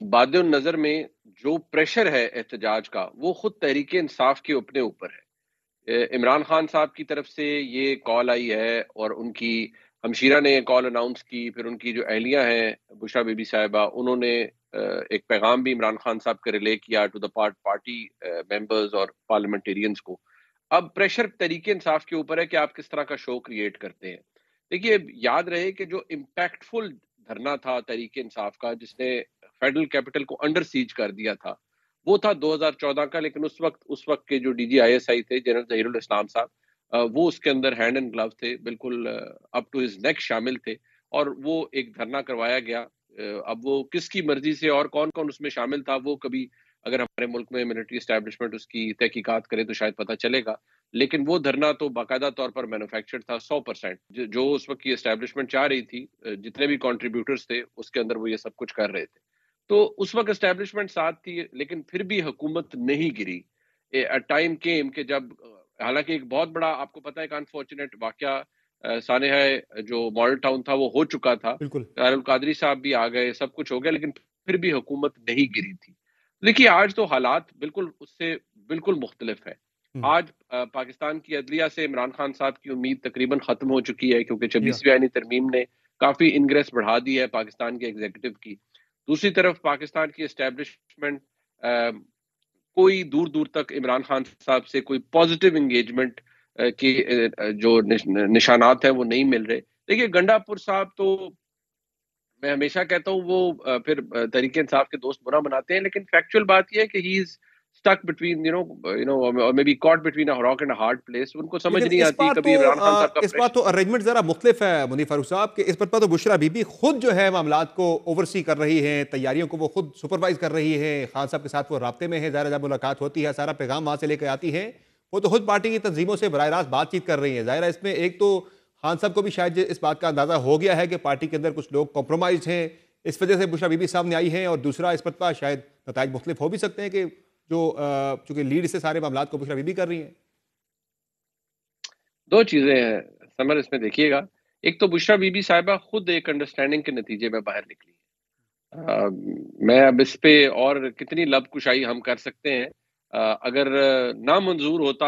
باد نظر میں جو پریشر ہے احتجاج کا، وہ خود تحریک انصاف کے اپنے اوپر ہے. عمران خان صاحب کی طرف سے یہ کال آئی ہے اور ان کی ہمشیرہ نے کال اناؤنس کی، پھر ان کی جو اہلیہ ہیں بشرا بی بی صاحبہ، انہوں نے ایک پیغام بھی عمران خان صاحب کا ریلے کیا ٹو دا پارٹی ممبرز اور پارلیمنٹیرینز کو. اب پریشر تحریک انصاف کے اوپر ہے کہ آپ کس طرح کا شو کریٹ کرتے ہیں. دیکھیے یاد رہے کہ جو امپیکٹفل دھرنا تھا تحریک انصاف کا، جس نے فیڈرل کیپٹل کو انڈر سیج کر دیا تھا، وہ تھا 2014 کا. لیکن اس وقت کے جو D G I S I تھے جنرل ظہیر الاسلام صاحب، وہ اس کے اندر ہینڈ اینڈ گلو تھے، بالکل اپ ٹو ہز نیک شامل تھے، اور وہ ایک دھرنا کروایا گیا. اب وہ کس کی مرضی سے اور کون کون اس میں شامل تھا، وہ کبھی اگر ہمارے ملک میں ملٹری اسٹیبلشمنٹ اس کی تحقیقات کرے تو شاید پتہ چلے گا. لیکن وہ دھرنا تو باقاعدہ طور پر مینوفیکچر تھا 100%. جو اس وقت کی اسٹیبلشمنٹ چاہ رہی تھی، جتنے بھی کنٹریبیوٹرز تھے اس کے اندر وہ یہ سب کچھ کر رہے تھے. تو اس وقت اسٹیبلشمنٹ ساتھ تھی، لیکن پھر بھی حکومت نہیں گری. ٹائم کیم کہ جب، حالانکہ ایک بہت بڑا آپ کو پتہ ہے ایک انفارچونیٹ واقعہ سانحہ جو ماڈل ٹاؤن تھا وہ ہو چکا تھا، بالکل القادری صاحب بھی آ گئے، سب کچھ ہو گیا، لیکن پھر بھی حکومت نہیں گری تھی. دیکھیے آج تو حالات بالکل اس سے بالکل مختلف ہے. آج پاکستان کی عدلیہ سے عمران خان صاحب کی امید تقریباً ختم ہو چکی ہے، کیونکہ 26ویں آئینی ترمیم نے کافی انگریس بڑھا دی ہے پاکستان کے ایگزیکٹو کی. دوسری طرف پاکستان کی اسٹیبلشمنٹ کوئی دور دور تک عمران خان صاحب سے کوئی پازیٹیو انگیجمنٹ کی جو نشانات ہیں وہ نہیں مل رہے. دیکھیے گنڈا پور صاحب تو میں ہمیشہ کہتا ہوں وہ پھر تحریک انصاف کے دوست برا بناتے ہیں، لیکن فیکچوئل بات یہ ہے کہ ہی از stuck between or maybe caught between a rock and a hard place. ان کو سمجھ لیکن نہیں آتی کبھی عمران خان صاحب کا اس بار تو ارینجمنٹ ذرا مختلف ہے منیف فاروق صاحب، کہ اس پر تو بشرا بی بی خود جو ہے معاملات کو اوورسی کر رہی ہیں، تیاریوں کو وہ خود سپروائز کر رہی ہے، خان صاحب کے ساتھ وہ رابطے میں ہے، ظاہر جب ملاقات ہوتی ہے سارا پیغام وہاں سے لے کے آتی ہے. وہ تو خود پارٹی کی تنظیموں سے براہ راست بات چیت کر رہی ہیں. ظاہر ہے اس میں ایک تو خان صاحب کو بھی شاید اس بات کا اندازہ ہو گیا ہے کہ پارٹی کے اندر کچھ لوگ کمپرومائز ہیں، اس وجہ سے بشرا بی بی سامنے آئی ہیں، اور دوسرا اس پر شاید نتائج مختلف ہو بھی سکتے ہیں کہ جو چونکہ لیڈ سے سارے معاملات کو بشرا بی بی کر رہی ہیں. دو چیزیں ہیں سمر اس میں دیکھیے گا. ایک تو بشرا بی بی صاحبہ خود ایک انڈرسٹینڈنگ کے نتیجے میں باہر نکلی ہے. میں اب اس پہ اور کتنی لب کشائی ہم کر سکتے ہیں، اگر نامنظور ہوتا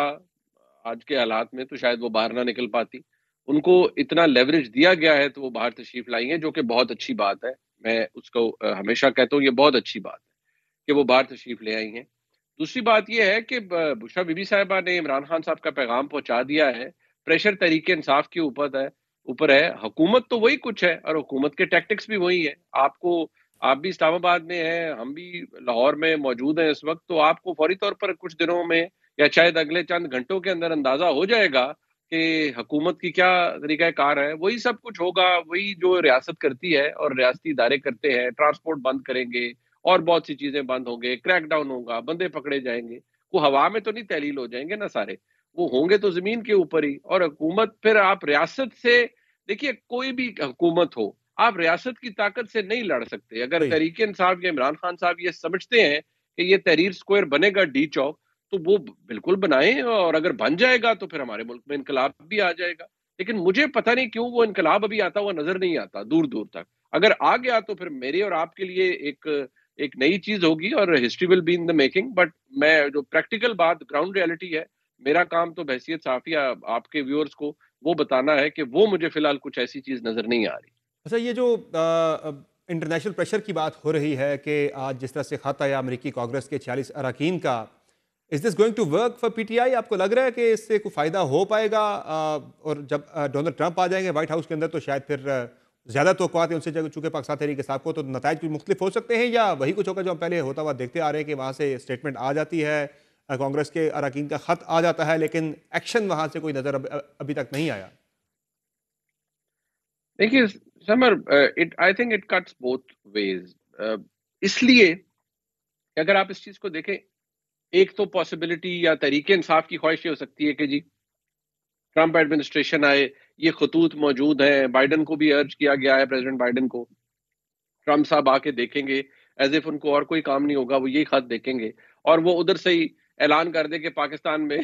آج کے حالات میں تو شاید وہ باہر نہ نکل پاتی. ان کو اتنا لیوریج دیا گیا ہے تو وہ باہر تشریف لائی ہیں، جو کہ بہت اچھی بات ہے. میں اس کو ہمیشہ کہتا ہوں یہ بہت اچھی بات ہے کہ وہ باہر تشریف لے آئی ہیں. دوسری بات یہ ہے کہ بشرا بی بی صاحبہ نے عمران خان صاحب کا پیغام پہنچا دیا ہے. پریشر تحریک انصاف کے اوپر ہے. حکومت تو وہی کچھ ہے اور حکومت کے ٹیکٹکس بھی وہی ہیں. آپ بھی اسلام آباد میں ہیں، ہم بھی لاہور میں موجود ہیں اس وقت، تو آپ کو فوری طور پر کچھ دنوں میں یا شاید اگلے چند گھنٹوں کے اندر اندازہ ہو جائے گا کہ حکومت کی کیا طریقہ کار ہے. وہی سب کچھ ہوگا، وہی جو ریاست کرتی ہے اور ریاستی ادارے کرتے ہیں. ٹرانسپورٹ بند کریں گے اور بہت سی چیزیں بند ہوں گے، کریک ڈاؤن ہوگا، بندے پکڑے جائیں گے. وہ ہوا میں تو نہیں تحلیل ہو جائیں گے نا سارے، وہ ہوں گے تو زمین کے اوپر ہی. اور حکومت پھر آپ ریاست سے، دیکھیے کوئی بھی حکومت ہو آپ ریاست کی طاقت سے نہیں لڑ سکتے. اگر تحریک انصاف یا عمران خان صاحب یہ سمجھتے ہیں کہ یہ تحریر سکوئر بنے گا ڈی چوک، تو وہ بالکل بنائیں، اور اگر بن جائے گا تو پھر ہمارے ملک میں انقلاب بھی آ جائے گا. لیکن مجھے پتہ نہیں کیوں وہ انقلاب ابھی آتا ہوا نظر نہیں آتا دور دور تک. اگر آ گیا تو پھر میری اور آپ کے لیے ایک نئی چیز ہوگی اور history will be in the making. But میں جو پریکٹیکل بات گراؤنڈ ریالٹی ہے، میرا کام تو بحیثیت صحافی آپ کے ویورز کو وہ بتانا ہے کہ وہ مجھے فی الحال کچھ ایسی چیز نظر نہیں آ رہی. اچھا، یہ جو انٹرنیشنل پریشر کی بات ہو رہی ہے کہ آج جس طرح سے خط آیا امریکی کانگریس کے 46 اراکین کا، is this going to work for P T I? آپ کو لگ رہا ہے کہ اس سے کوئی فائدہ ہو پائے گا؟ اور جب ڈونلڈ ٹرمپ آ جائیں گے وائٹ ہاؤس کے اندر تو شاید پھر زیادہ توقعات ہیں ان سے، چونکہ پاکستان تحریک انصاف کو، تو نتائج کچھ مختلف ہو سکتے ہیں، یا وہی کچھ ہوگا جو ہم پہلے ہوتا ہوا دیکھتے آ رہے ہیں کہ وہاں سے اسٹیٹمنٹ آ جاتی ہے، کانگریس کے اراکین کا خط آ جاتا ہے، لیکن ایکشن وہاں سے کوئی نظر ابھی تک نہیں آیا؟ دیکھیے Samar, I think it cuts both ways. اس لیے کہ اگر آپ اس چیز کو دیکھیں، ایک تو پاسبلٹی یا تحریک انصاف کی خواہش یہ ہو سکتی ہے کہ جی ٹرمپ ایڈمنسٹریشن آئے، یہ خطوط موجود ہیں، بائیڈن کو بھی ارج کیا گیا ہے، پریزیڈنٹ بائیڈن کو، ٹرمپ صاحب آ کے دیکھیں گے، ایز اف ان کو اور کوئی کام نہیں ہوگا، وہ یہی خط دیکھیں گے، اور وہ ادھر سے ہی اعلان کر دے کہ پاکستان میں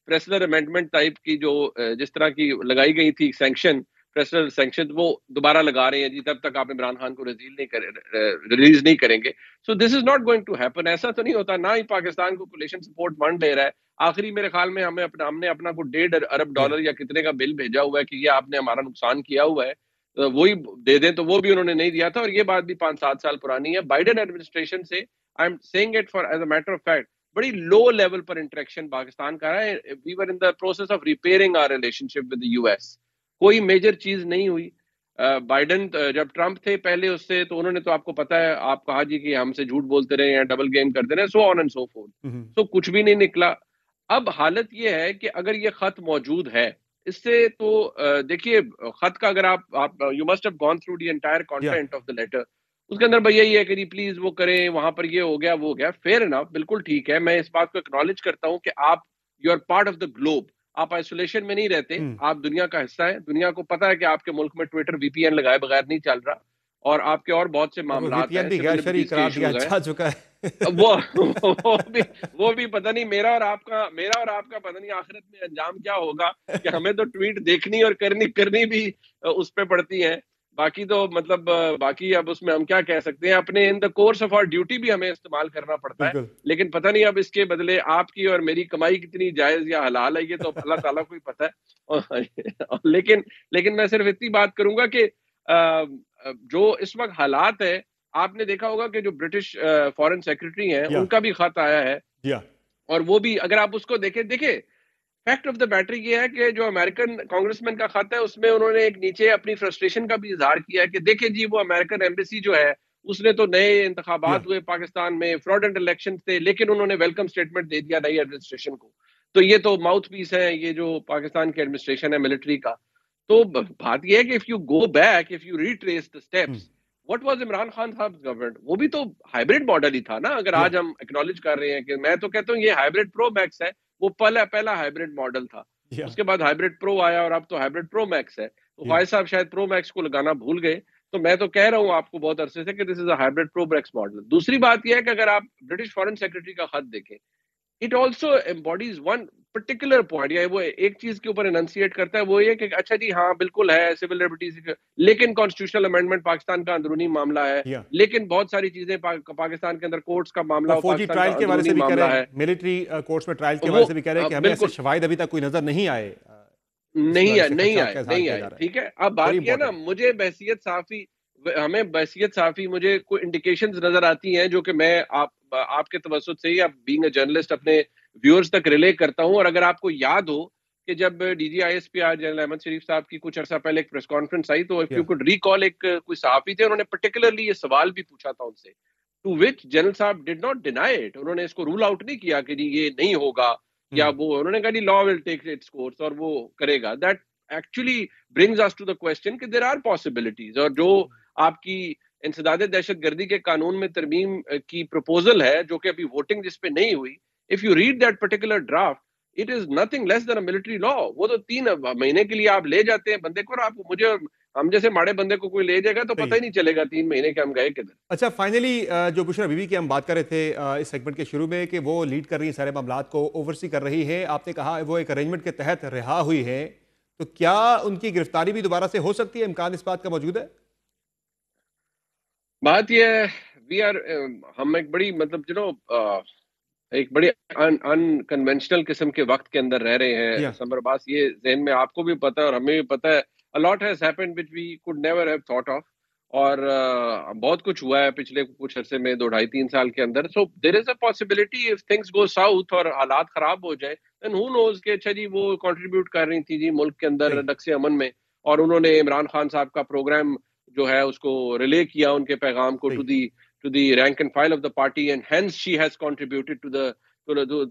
پریسلر امینڈمنٹ ٹائپ کی جو جس طرح کی لگائی گئی تھی سینکشن، پریسلر سینکشن، وہ دوبارہ لگا رہے ہیں جی، تب تک آپ عمران خان کو ریلیز نہیں کریں گے. So this is not going to happen. ایسا تو نہیں ہوتا، نہ ہی پاکستان کو کولیشن سپورٹ فنڈ دے رہا ہے. آخری میرے خیال میں ہم نے اپنا کو $1.5 ارب یا کتنے کا بل بھیجا ہوا ہے کہ یہ آپ نے ہمارا نقصان کیا ہوا ہے. وہی دے دیں تو وہ بھی انہوں نے نہیں دیا تھا, اور یہ بات بھی 5-7 سال پرانی ہے. بائیڈن ایڈمنسٹریشن سے I'm seeing it for as a matter of fact بڑی لو لیول پر انٹریکشن پاکستان کا رہا ہے. We were in the process of repairing our relationship with U S. کوئی میجر چیز نہیں ہوئی. بائیڈن جب ٹرمپ تھے پہلے اس سے, تو انہوں نے تو آپ کو پتا ہے, آپ کہا جی کہ ہم سے جھوٹ بولتے رہے یا ڈبل گیم کرتے رہے, سو آن اینڈ سو فورتھ. سو کچھ بھی نہیں نکلا. اب حالت یہ ہے کہ اگر یہ خط موجود ہے اس سے, تو دیکھیے خط کا اگر آپ you must have gone through the entire content of the letter, اس کے اندر بھائی یہی ہے کہ جی پلیز وہ کریں, وہاں پر یہ ہو گیا وہ ہو گیا. فیئر انف, بالکل ٹھیک ہے, میں اس بات کو اکنالج کرتا ہوں کہ آپ you are part of the globe, آپ آئسولیشن میں نہیں رہتے, آپ دنیا کا حصہ ہیں. دنیا کو پتا ہے کہ آپ کے ملک میں ٹویٹر وی پی این لگائے بغیر نہیں چل رہا, اور آپ کے اور بہت سے معاملات ہیں, غیر شرعی قرار دیا جا چکا ہے. وہ بھی پتہ نہیں میرا اور آپ کا پتہ نہیں آخرت میں انجام کیا ہوگا, کہ ہمیں تو ٹویٹ دیکھنی اور کرنی بھی اس پہ پڑتی ہیں. باقی تو مطلب باقی اب اس میں ہم کیا کہہ سکتے ہیں, اپنے in the course of our duty بھی ہمیں استعمال کرنا پڑتا ہے. لیکن پتہ نہیں اب اس کے بدلے آپ کی اور میری کمائی کتنی جائز یا حلال ہے, یہ تو اللہ تعالیٰ کو ہی پتہ ہے. لیکن میں صرف اتنی بات کروں گا کہ جو اس وقت حالات ہے, آپ نے دیکھا ہوگا کہ جو برٹش فارن سیکرٹری ہیں ان کا بھی خط آیا ہے, اور وہ بھی اگر آپ اس کو دیکھیں فیکٹ آف دا میٹر یہ ہے کہ جو امریکن کانگریس مین کا خط ہے اس میں انہوں نے ایک نیچے اپنی فرسٹریشن کا بھی اظہار کیا ہے کہ دیکھیں جی وہ امریکن ایمبیسی جو ہے اس نے تو نئے انتخابات ہوئے پاکستان میں, فراڈنٹ الیکشن تھے, لیکن انہوں نے ویلکم سٹیٹمنٹ دے دیا نئی ایڈمنسٹریشن کو. تو یہ تو ماؤتھ پیس ہے یہ جو پاکستان کی ایڈمنسٹریشن ہے ملٹری کا. تو بات یہ ہے کہ if you go back, if you retrace the steps, what was Imran Khan صاحب گورنمنٹ, وہ بھی تو ہائبرڈ ماڈل ہی تھا نا. اگر آج ہم اکنالج کر رہے ہیں کہ میں تو کہتا ہوں یہ ہائبرڈ پرو میکس ہے, وہ پہلا ہائبرڈ ماڈل تھا, اس کے بعد ہائبرڈ پرو آیا اور اب تو ہائبرڈ پرو میکس ہے. تو فائز صاحب شاید پرو میکس کو لگانا بھول گئے. تو میں تو کہہ رہا ہوں آپ کو بہت عرصے سے کہ دس از اے ہائبرڈ پرو میکس ماڈل. دوسری بات یہ ہے کہ اگر آپ برٹش فارن سیکرٹری کا خط دیکھیں, it also embodies one particular point, یا وہ ایک چیز کے اوپر اننسیٹ کرتا ہے, وہ یہ کہ اچھا جی ہاں بالکل ہے سول لبرٹیز, لیکن کانسٹیٹیوشنل امینڈمنٹ پاکستان کا اندرونی معاملہ ہے, لیکن بہت ساری چیزیں پاکستان کے اندر کورٹس کا معاملہ ہے, فوجی ٹرائل کے حوالے سے بھی کہہ رہے ہیں, ملٹری کورٹس میں ٹرائل کے حوالے سے بھی کہہ رہے ہیں کہ ہمیں ایسے شواہد ابھی تک کوئی نظر نہیں آئے. ٹھیک ہے. اب بات یہ نا, مجھے ہمیں بحثیت صحافی مجھے کوئی انڈیکیشنز نظر آتی ہیں جو کہ میں آپ کے توسط سے یا بینگ اے جرنلسٹ اپنے ویورز تک ریلے کرتا ہوں. اور اگر آپ کو یاد ہو کہ جب D G I S P R general Ahmed Sharif صاحب کی کچھ عرصہ پہلے ایک پریس کانفرنس آئی, تو if you could recall ایک کوئی صحافی تھے, انہوں نے پرٹیکولرلی یہ سوال بھی پوچھا تھا ان سے, ٹو وچ جنرل صاحب ڈڈ ناٹ ڈینائی اٹ. انہوں نے اس کو رول آؤٹ نہیں کیا کہ جی یہ نہیں ہوگا یا وہ, انہوں نے کہا جی لا ول ٹیک اٹس کورس اور وہ کرے گا. That actually brings us to the question کہ دیر آر پاسبلٹیز. اور جو آپ کی انسداد دہشت گردی کے قانون میں ترمیم کی پروپوزل ہے جو کہ ابھی ووٹنگ جس پہ نہیں ہوئی, if you read that particular draft, it is nothing less than a military law. وہ تو 3 مہینے کے لیے آپ لے جاتے ہیں بندے کو, اور آپ مجھے ہم جیسے ماڑے بندے کو کوئی لے جائے گا تو پتہ ہی نہیں چلے گا 3 مہینے کے ہم گئے کدھر. اچھا فائنلی جو بشرا بی بی کی ہم بات کر رہے تھے اس سیگمنٹ کے شروع میں کہ وہ لیڈ کر رہی ہیں سارے معاملات کو, اوورسی کر رہی ہے, آپ نے کہا وہ ایک ارینجمنٹ کے تحت رہا ہوئی ہے, تو کیا ان کی گرفتاری بھی دوبارہ سے ہو سکتی ہے, امکان اس بات کا موجود ہے؟ بات یہ ہے ہم ایک بڑی مطلب ایک بڑی انکنونشنل قسم کے وقت کے اندر رہ رہے ہیں. سمر عباس, یہ ذہن میں آپ کو بھی پتہ ہے اور ہمیں بھی پتہ ہے, a lot has happened which we could never have thought of. اور بہت کچھ ہوا ہے پچھلے کچھ عرصے میں 2-2.5-3 سال کے اندر. So there is a possibility if things go south اور حالات خراب ہو جائے, then who knows کہ اچھا جی وہ کنٹریبیوٹ کر رہی تھی جی ملک کے اندر نقص امن میں, اور انہوں نے عمران خان صاحب کا پروگرام جو ہے اس کو ریلے کیا, ان کے پیغام کو to the rank and file of the party, and hence she has contributed to a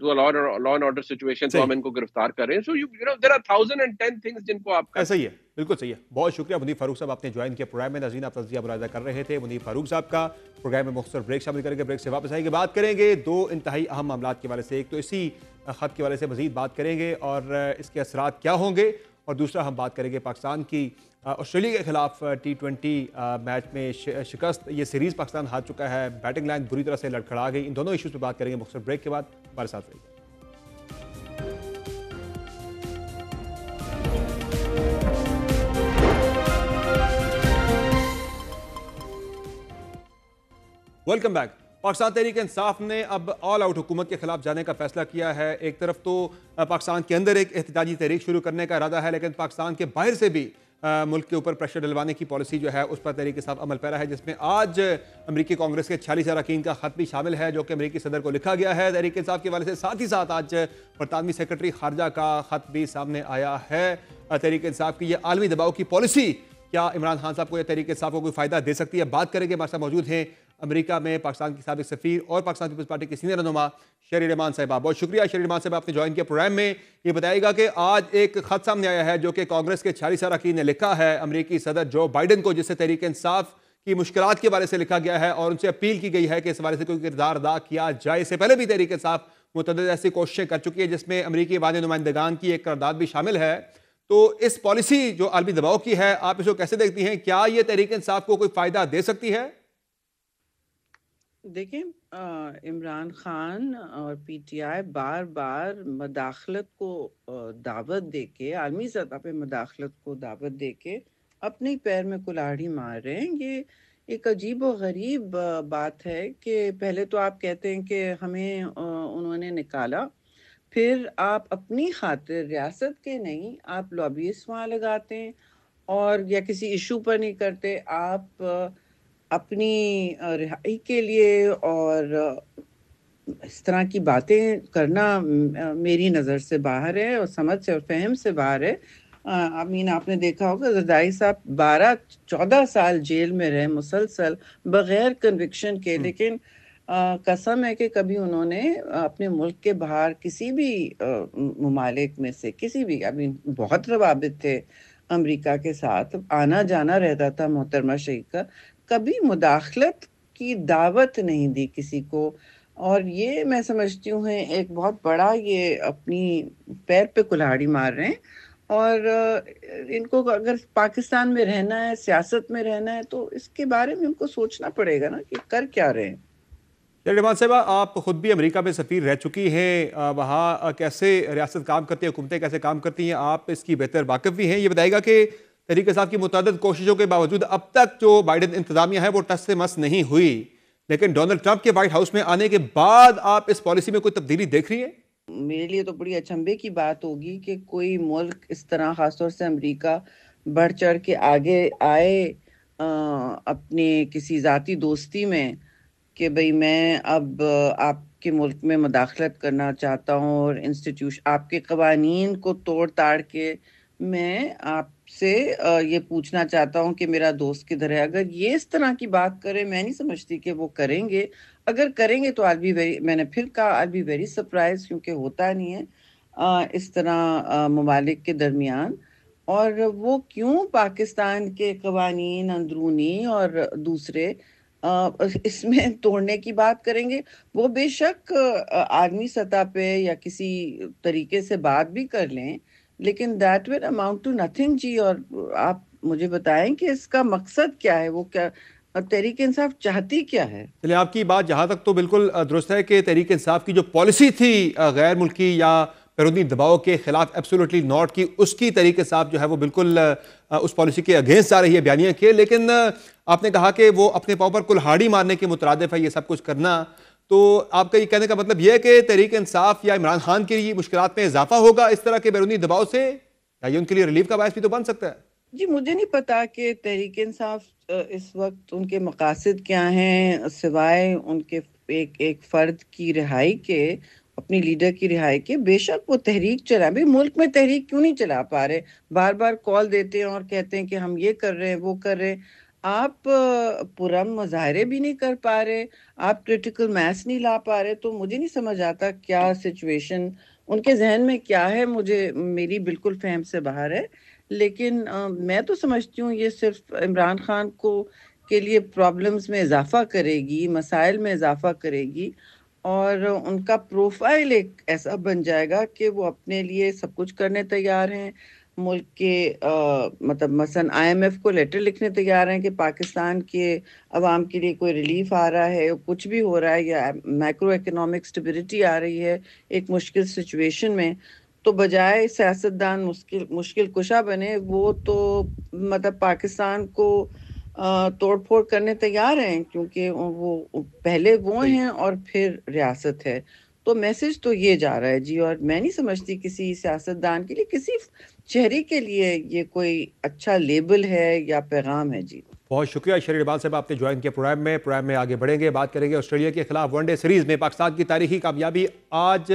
law and order situation. تو ہم ان کو گرفتار کر رہے ہیں. So you know there are 1010 things جن کو آپ ایسا ہی ہے, بالکل صحیح ہے. بہت شکریہ منیب فاروق صاحب, آپ نے جوائن کیا پروگرام میں. ناظرین آپ تجزیہ ملاحظہ کر رہے تھے منیب فاروق صاحب کا. پروگرام میں مختصر بریک شامل کریں گے, بریک سے واپس آئیں گے, بات کریں گے 2 انتہائی اہم معاملات کے حوالے سے. ایک تو اسی خط کے حوالے سے مزید بات کریں گے اور اس کے اثرات کیا ہوں گے, اور دوسرا ہم بات کریں گے پاکستان کی آسٹریلیا کے خلاف T20 میچ میں شکست. یہ سیریز پاکستان ہار چکا ہے, بیٹنگ لائن بری طرح سے لڑکھڑا گئی. ان دونوں ایشوز پہ بات کریں گے مختصر بریک کے بعد. ہمارے ساتھ رہیے. Welcome back. پاکستان تحریک انصاف نے اب آل آؤٹ حکومت کے خلاف جانے کا فیصلہ کیا ہے. ایک طرف تو پاکستان کے اندر ایک احتجاجی تحریک شروع کرنے کا ارادہ ہے, لیکن پاکستان کے باہر سے بھی ملک کے اوپر پریشر ڈلوانے کی پالیسی جو ہے اس پر تحریک انصاف عمل پیرا ہے، جس میں آج امریکی کانگریس کے 46 اراکین کا خط بھی شامل ہے جو کہ امریکی صدر کو لکھا گیا ہے تحریک انصاف کے حوالے سے۔ ساتھ ہی ساتھ آج برطانوی سیکرٹری خارجہ کا خط بھی سامنے آیا ہے۔ تحریک انصاف کی یہ عالمی دباؤ کی پالیسی کیا عمران خان صاحب کو یا تحریک انصاف کو کوئی فائدہ دے سکتی ہے؟ بات کریں گے، ہمارے ساتھ موجود ہیں امریکہ میں پاکستان کی سابق سفیر اور پاکستان پیپلز پارٹی کی سینئر رہنما شہری رحمان صاحبہ۔ بہت شکریہ شہری رحمان صاحب، آپ نے جوائن کیا پروگرام میں۔ یہ بتائے گا کہ آج ایک خط سامنے آیا ہے جو کہ کانگریس کے 46 اراکین نے لکھا ہے امریکی صدر جو بائیڈن کو، جس سے تحریک انصاف کی مشکلات کے بارے سے لکھا گیا ہے اور ان سے اپیل کی گئی ہے کہ اس بارے سے کوئی کردار ادا کیا جائے۔ اس سے پہلے بھی تحریک انصاف متعدد ایسی کوششیں کر چکی ہے جس میں امریکی عوامی نمائندگان کی ایک قرارداد بھی شامل ہے۔ تو اس پالیسی جو عالمی دباؤ کی ہے، آپ اس کو کیسے دیکھتی ہیں؟ کیا یہ تحریک انصاف کو کوئی فائدہ دے سکتی ہے؟ دیکھیں، عمران خان اور پی ٹی آئی بار بار مداخلت کو دعوت دے کے، عالمی سطح پہ مداخلت کو دعوت دے کے اپنے پیر میں کلاڑی مار رہے ہیں۔ یہ ایک عجیب و غریب بات ہے کہ پہلے تو آپ کہتے ہیں کہ ہمیں انہوں نے نکالا، پھر آپ اپنی خاطر ریاست کے نہیں، آپ لابیسٹ وہاں لگاتے ہیں اور یا کسی ایشو پر نہیں کرتے، آپ اپنی رہائی کے لیے اور اس طرح کی باتیں کرنا میری نظر سے باہر ہے اور سمجھ سے اور فہم سے باہر ہے۔ امین، آپ نے دیکھا ہوگا زرداری صاحب 12-14 سال جیل میں رہے مسلسل بغیر کنوکشن کے، لیکن قسم ہے کہ کبھی انہوں نے اپنے ملک کے باہر کسی بھی ممالک میں سے کسی بھی، بہت روابط تھے امریکہ کے ساتھ، آنا جانا رہتا تھا محترمہ شیخ کا، کبھی مداخلت کی دعوت نہیں دی کسی کو۔ اور یہ میں سمجھتی ہوں ایک بہت بڑا، یہ اپنی پیر پہ کلہاڑی مار رہے ہیں، اور ان کو اگر پاکستان میں رہنا ہے، سیاست میں رہنا ہے، تو اس کے بارے میں ان کو سوچنا پڑے گا نا کہ کر کیا رہے ہیں۔ رحمان صاحبہ، آپ خود بھی امریکہ میں سفیر رہ چکی ہیں، وہاں کیسے ریاست کام کرتی ہے، حکومتیں کیسے کام کرتی ہیں، آپ اس کی بہتر واقف بھی ہیں۔ یہ بتائے گا کہ تحریک انصاف کی متعدد کوششوں کے باوجود اب تک جو بائیڈن انتظامیہ ہے وہ ٹس سے مس نہیں ہوئی، لیکن ڈونلڈ ٹرمپ کے وائٹ ہاؤس میں آنے کے بعد آپ اس پالیسی میں کوئی تبدیلی دیکھ رہی ہیں؟ میرے لیے تو بڑی اچنبے کی بات ہوگی کہ کوئی ملک اس طرح، خاص طور سے امریکہ، بڑھ چڑھ کے آگے آئے اپنے کسی ذاتی دوستی میں کہ بھئی میں اب آپ کے ملک میں مداخلت کرنا چاہتا ہوں اور آپ کے قوانین کو توڑ تاڑ کے میں آپ سے یہ پوچھنا چاہتا ہوں کہ میرا دوست کدھر ہے۔ اگر یہ اس طرح کی بات کرے، میں نہیں سمجھتی کہ وہ کریں گے۔ اگر کریں گے تو میں نے پھر کہا I'll be very surprised، کیونکہ ہوتا نہیں ہے اس طرح ممالک کے درمیان۔ اور وہ کیوں پاکستان کے قوانین اندرونی اور دوسرے اس میں توڑنے کی بات کریں گے؟ وہ بے شک عالمی سطح پہ یا کسی طریقے سے بات بھی کر لیں، لیکن that will amount to nothing جی۔ اور آپ مجھے بتائیں کہ اس کا مقصد کیا ہے، وہ کیا تحریک انصاف چاہتی کیا ہے؟ چلیں، آپ کی بات جہاں تک تو بالکل درست ہے کہ تحریک انصاف کی جو پالیسی تھی غیر ملکی یا بیرونی دباؤ کے خلاف ایبسولوٹلی ناٹ کی، اس کی تحریک انصاف جو ہے وہ بالکل اس پالیسی کے اگینسٹ آ رہی ہے بیانیہ کے، لیکن آپ نے کہا کہ وہ اپنے پاؤں پر کلہاڑی مارنے کے مترادف ہے یہ سب کچھ کرنا، تو آپ کا یہ کہنے کا مطلب یہ ہے کہ تحریک انصاف یا عمران خان کے لیے مشکلات میں اضافہ ہوگا اس طرح کے بیرونی دباؤ سے، یا یہ ان کے لیے ریلیف کا باعث بھی تو بن سکتا ہے؟ جی مجھے نہیں پتا کہ تحریک انصاف اس وقت ان کے مقاصد کیا ہیں، سوائے ان کے ایک فرد کی رہائی کے، اپنی لیڈر کی رہائی کے۔ بے شک وہ تحریک چلا، بھئی ملک میں تحریک کیوں نہیں چلا پا رہے؟ بار بار کال دیتے ہیں اور کہتے ہیں کہ ہم یہ کر رہے ہیں، وہ کر رہے ہیں۔ آپ پرامن مظاہرے بھی نہیں کر پا رہے، آپ کریٹیکل میس نہیں لا پا رہے، تو مجھے نہیں سمجھ آتا کیا سچویشن ان کے ذہن میں کیا ہے، میری بالکل فہم سے باہر ہے۔ لیکن میں تو سمجھتی ہوں یہ صرف عمران خان کے لیے پرابلمز میں اضافہ کرے گی، مسائل میں اضافہ کرے گی، اور ان کا پروفائل ایک ایسا بن جائے گا کہ وہ اپنے لیے سب کچھ کرنے تیار ہیں۔ ملک کے مطلب مثلا IMF کو لیٹر لکھنے تیار ہیں کہ پاکستان کے عوام کے لیے کوئی ریلیف آ رہا ہے، کچھ بھی ہو رہا ہے، یا مائکرو اکنامک سٹیبلٹی آ رہی ہے ایک مشکل سچویشن میں، تو بجائے سیاستدان مشکل کشا بنے، وہ تو مطلب پاکستان کو توڑ پھوڑ کرنے تیار ہیں، کیونکہ وہ پہلے وہ ہیں اور پھر ریاست ہے۔ تو میسج تو یہ جا رہا ہے جی. اور میں نہیں سمجھتی کسی سیاستدان کے لیے، کسی چہرے کے لیے یہ کوئی اچھا لیبل ہے یا پیغام ہے جی. بہت شکریہ شریر اقبال صاحب، آپ نے جوائن کیا پروگرام میں آگے بڑھیں گے، بات کریں گے آسٹریلیا کے خلاف ون ڈے سیریز میں پاکستان کی تاریخی کامیابی. آج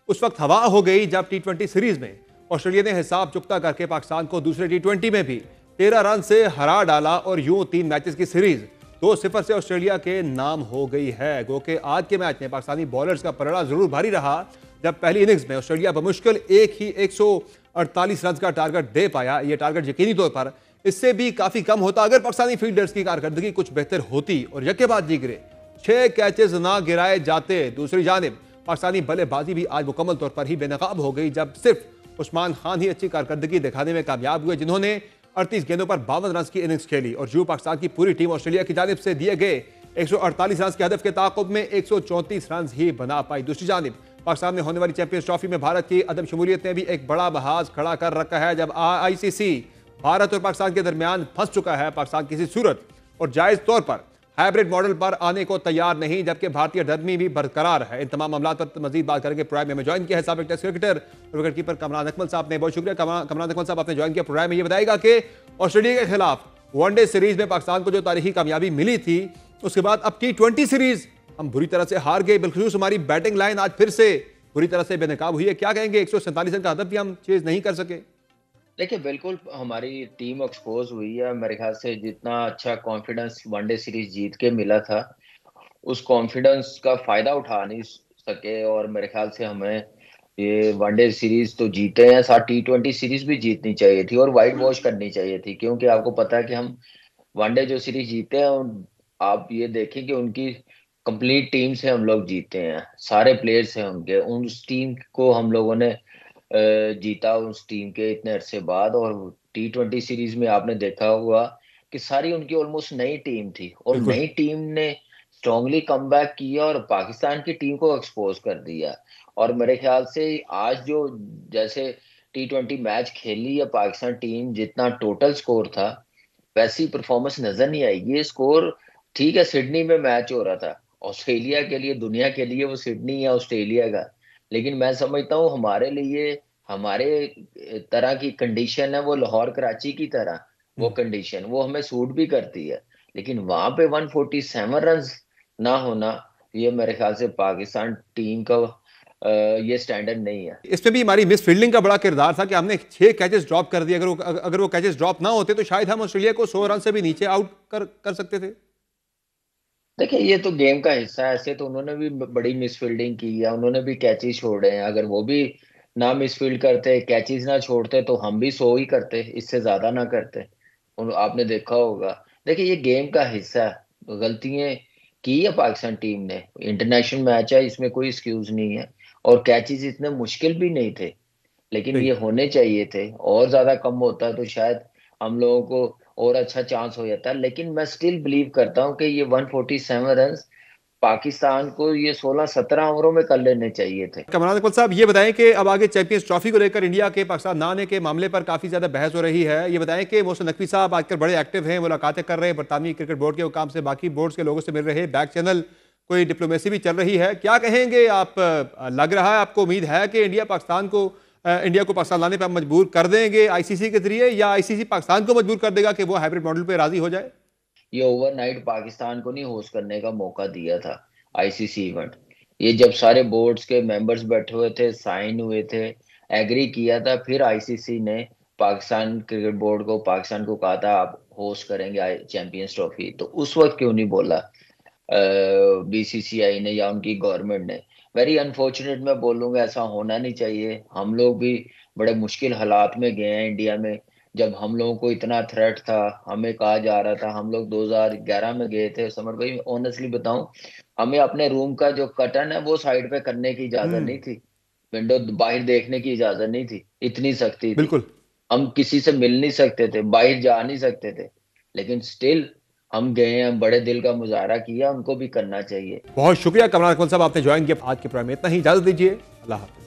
اس وقت ہوا ہو گئی جب ٹی 20 سیریز میں آسٹریلیا نے حساب چکتا کر کے پاکستان کو دوسرے ٹی 20 میں بھی 13 رن سے ہرا ڈالا اور یوں 3 میچز کی سیریز 2-0 سے آسٹریلیا کے نام ہو گئی ہے. گو کہ آج کے میچ میں پاکستانی بالرز کا پلڑا ضرور بھاری رہا جب پہلی اننگز میں آسٹریلیا بمشکل ایک ہی 148 رنز کا ٹارگٹ دے پایا. یہ ٹارگٹ یقینی طور پر اس سے بھی کافی کم ہوتا اگر پاکستانی فیلڈرز کی کارکردگی کچھ بہتر ہوتی اور یکے بعد دیگرے 6 کیچز نہ گرائے جاتے. دوسری جانب پاکستانی بلے بازی بھی آج مکمل طور پر ہی بے نقاب ہو گئی جب صرف عثمان خان ہی اچھی کارکردگی دکھانے میں کامیاب ہوئے جنہوں نے 38 گیندوں پر 52 رنز کی اننگز کھیلی. اور جو پاکستان کی پوری ٹیم آسٹریلیا کی جانب سے دیے گئے 148 رنز کے ہدف کے تعاقب میں 134 رنز ہی بنا پائی. دوسری جانب پاکستان میں ہونے والی چیمپئنز ٹرافی میں بھارت کی عدم شمولیت نے بھی ایک بڑا محاذ کھڑا کر رکھا ہے جب ICC بھارت اور پاکستان کے درمیان پھنس چکا ہے. پاکستان کسی صورت اور جائز طور پر ہائبرڈ ماڈل پر آنے کو تیار نہیں جبکہ بھارتی ڈرمی بھی برقرار ہے. ان تمام معاملات پر مزید بات کریں گے. پروگرام میں جوائن کیا ہے سابق test cricketer wicketkeeper Kamran Akmal صاحب نے. بہت شکریہ کمران اکمل صاحب، آپ نے جوائن کیا پروگرام میں. یہ بتائے گا کہ آسٹریلیا کے خلاف ون ڈے سیریز میں پاکستان کو جو تاریخی کامیابی ملی تھی اس کے بعد اب T20 سیریز ہم بری طرح سے ہار گئے، بالخصوص ہماری بیٹنگ لائن آج پھر سے بری طرح سے بے نقاب ہوئی ہے. کیا کہیں گے 147 رن کا ہدف بھی ہم چیز نہیں کر سکے؟ دیکھیں بالکل ہماری ٹیم ایکسپوز ہوئی ہے. میرے خیال سے جتنا اچھا کانفیڈنس ون ڈے سیریز جیت کے ملا تھا اس کانفیڈنس کا فائدہ اٹھا نہیں سکے اور میرے خیال سے ہمیں یہ ون ڈے سیریز تو جیتے ہیں، ساتھ T20 سیریز بھی جیتنی چاہیے تھی اور وائٹ واش کرنی چاہیے تھی کیونکہ آپ کو پتا ہے کہ ہم ون ڈے جو سیریز جیتے ہیں آپ یہ دیکھیں کہ ان کی کمپلیٹ ٹیم سے ہم لوگ جیتے ہیں، سارے پلیئر سے ان کے اس ٹیم کو ہم لوگوں نے جیتا اس ٹیم کے اتنے عرصے بعد. اور T20 سیریز میں آپ نے دیکھا ہوا کہ ساری ان کی آلموسٹ نئی ٹیم تھی اور نئی ٹیم نے اسٹرانگلی کم بیک کیا اور پاکستان کی ٹیم کو ایکسپوز کر دیا. اور میرے خیال سے آج جو جیسے T20 میچ کھیلی ہے پاکستان ٹیم جتنا ٹوٹل سکور تھا ویسی پرفارمنس نظر نہیں آئی. یہ سکور ٹھیک ہے سڈنی میں میچ ہو رہا تھا، آسٹریلیا کے لیے دنیا کے لیے وہ سڈنی ہے آسٹریلیا کا، لیکن میں سمجھتا ہوں ہمارے لیے ہمارے طرح کی کنڈیشن ہے وہ لاہور کراچی کی طرح وہ کنڈیشن وہ ہمیں سوٹ بھی کرتی ہے، لیکن وہاں پہ 147 رنز نہ ہونا یہ میرے خیال سے پاکستان ٹیم کا یہ سٹینڈرڈ نہیں ہے. اس میں بھی ہماری مس فیلڈنگ کا بڑا کردار تھا کہ ہم نے 6 کیچز ڈراپ کر دیے. اگر وہ کیچز ڈراپ نہ ہوتے تو شاید ہم آسٹریلیا کو 100 رن سے بھی نیچے آؤٹ کر سکتے تھے. دیکھیں یہ تو گیم کا حصہ ہے، ایسے تو انہوں نے بھی بڑی مس فیلڈنگ کی ہے، انہوں نے بھی کیچز چھوڑے ہیں. اگر وہ بھی نہ مس فیلڈ کرتے کیچز نہ چھوڑتے تو ہم بھی 100 ہی کرتے، اس سے زیادہ نہ کرتے. آپ نے دیکھا ہوگا. دیکھیں یہ گیم کا حصہ ہے، غلطیاں کی ہے پاکستان ٹیم نے، انٹرنیشنل میچ ہے اس میں کوئی ایکسکیوز نہیں ہے اور کیچز اتنے مشکل بھی نہیں تھے لیکن یہ ہونے چاہیے تھے. اور زیادہ کم ہوتا تو شاید ہم لوگوں کو اور اچھا چانس ہو جاتا ہے، لیکن میں سٹل بلیو کرتا ہوں کہ یہ 147 رنز پاکستان کو یہ 16-17 اووروں میں کر لینے چاہیے تھے. کمران اکمل صاحب یہ بتائیں کہ اب آگے چیمپئنز ٹرافی کو لے کر انڈیا کے پاکستان نہ آنے کے معاملے پر کافی زیادہ بحث ہو رہی ہے. یہ بتائیں کہ محسن نقوی صاحب آج کل بڑے ایکٹیو ہیں، ملاقاتیں کر رہے ہیں برطانوی کرکٹ بورڈ کے حکام سے، باقی بورڈز کے لوگوں سے مل رہے ہیں، بیک چینل کوئی ڈپلومیسی بھی چل رہی ہے. کیا کہیں گے آپ؟ لگ رہا ہے آپ کو امید ہے کہ انڈیا کو پاکستان لانے پہ ہم مجبور کر دیں گے ICC کے ذریعے، یا ICC پاکستان کو مجبور کر دے گا کہ وہ ہائبرڈ ماڈل پہ راضی ہو جائے؟ یہ اوور نائٹ پاکستان کو نہیں ہوسٹ کرنے کا موقع دیا تھا ICC ایونٹ. یہ جب سارے بورڈز کے ممبرز بیٹھے ہوئے تھے، سائن ہوئے تھے، ایگری کیا تھا، پھر ICC نے پاکستان کرکٹ بورڈ کو پاکستان کو کہا تھا آپ ہوسٹ کریں گے چیمپئنز ٹرافی. تو اس وقت کیوں نہیں بولا BCCI نے یا ان کی گورنمنٹ نے؟ ویری انفارچونیٹ میں بولوں گا، ایسا ہونا نہیں چاہیے. ہم لوگ بھی بڑے مشکل حالات میں گئے ہیں انڈیا میں، جب ہم لوگوں کو اتنا تھریٹ تھا، ہمیں کہا جا رہا تھا. ہم لوگ 2011 میں گئے تھے. سمر بھائی آنیسٹلی بتاؤں ہمیں اپنے روم کا جو کرٹن ہے وہ سائڈ پہ کرنے کی اجازت نہیں تھی، ونڈو باہر دیکھنے کی اجازت نہیں تھی، اتنی سختی تھی. بالکل ہم کسی سے مل نہیں سکتے تھے، باہر جا نہیں سکتے تھے، لیکن سٹل ہم گئے ہیں، بڑے دل کا مظاہرہ کیا، ان کو بھی کرنا چاہیے. بہت شکریہ کمران اکمل صاحب، آپ نے جوائن کیا. آج کے پروگرام میں اتنا ہی، اجازت دیجیے. اللہ حافظ.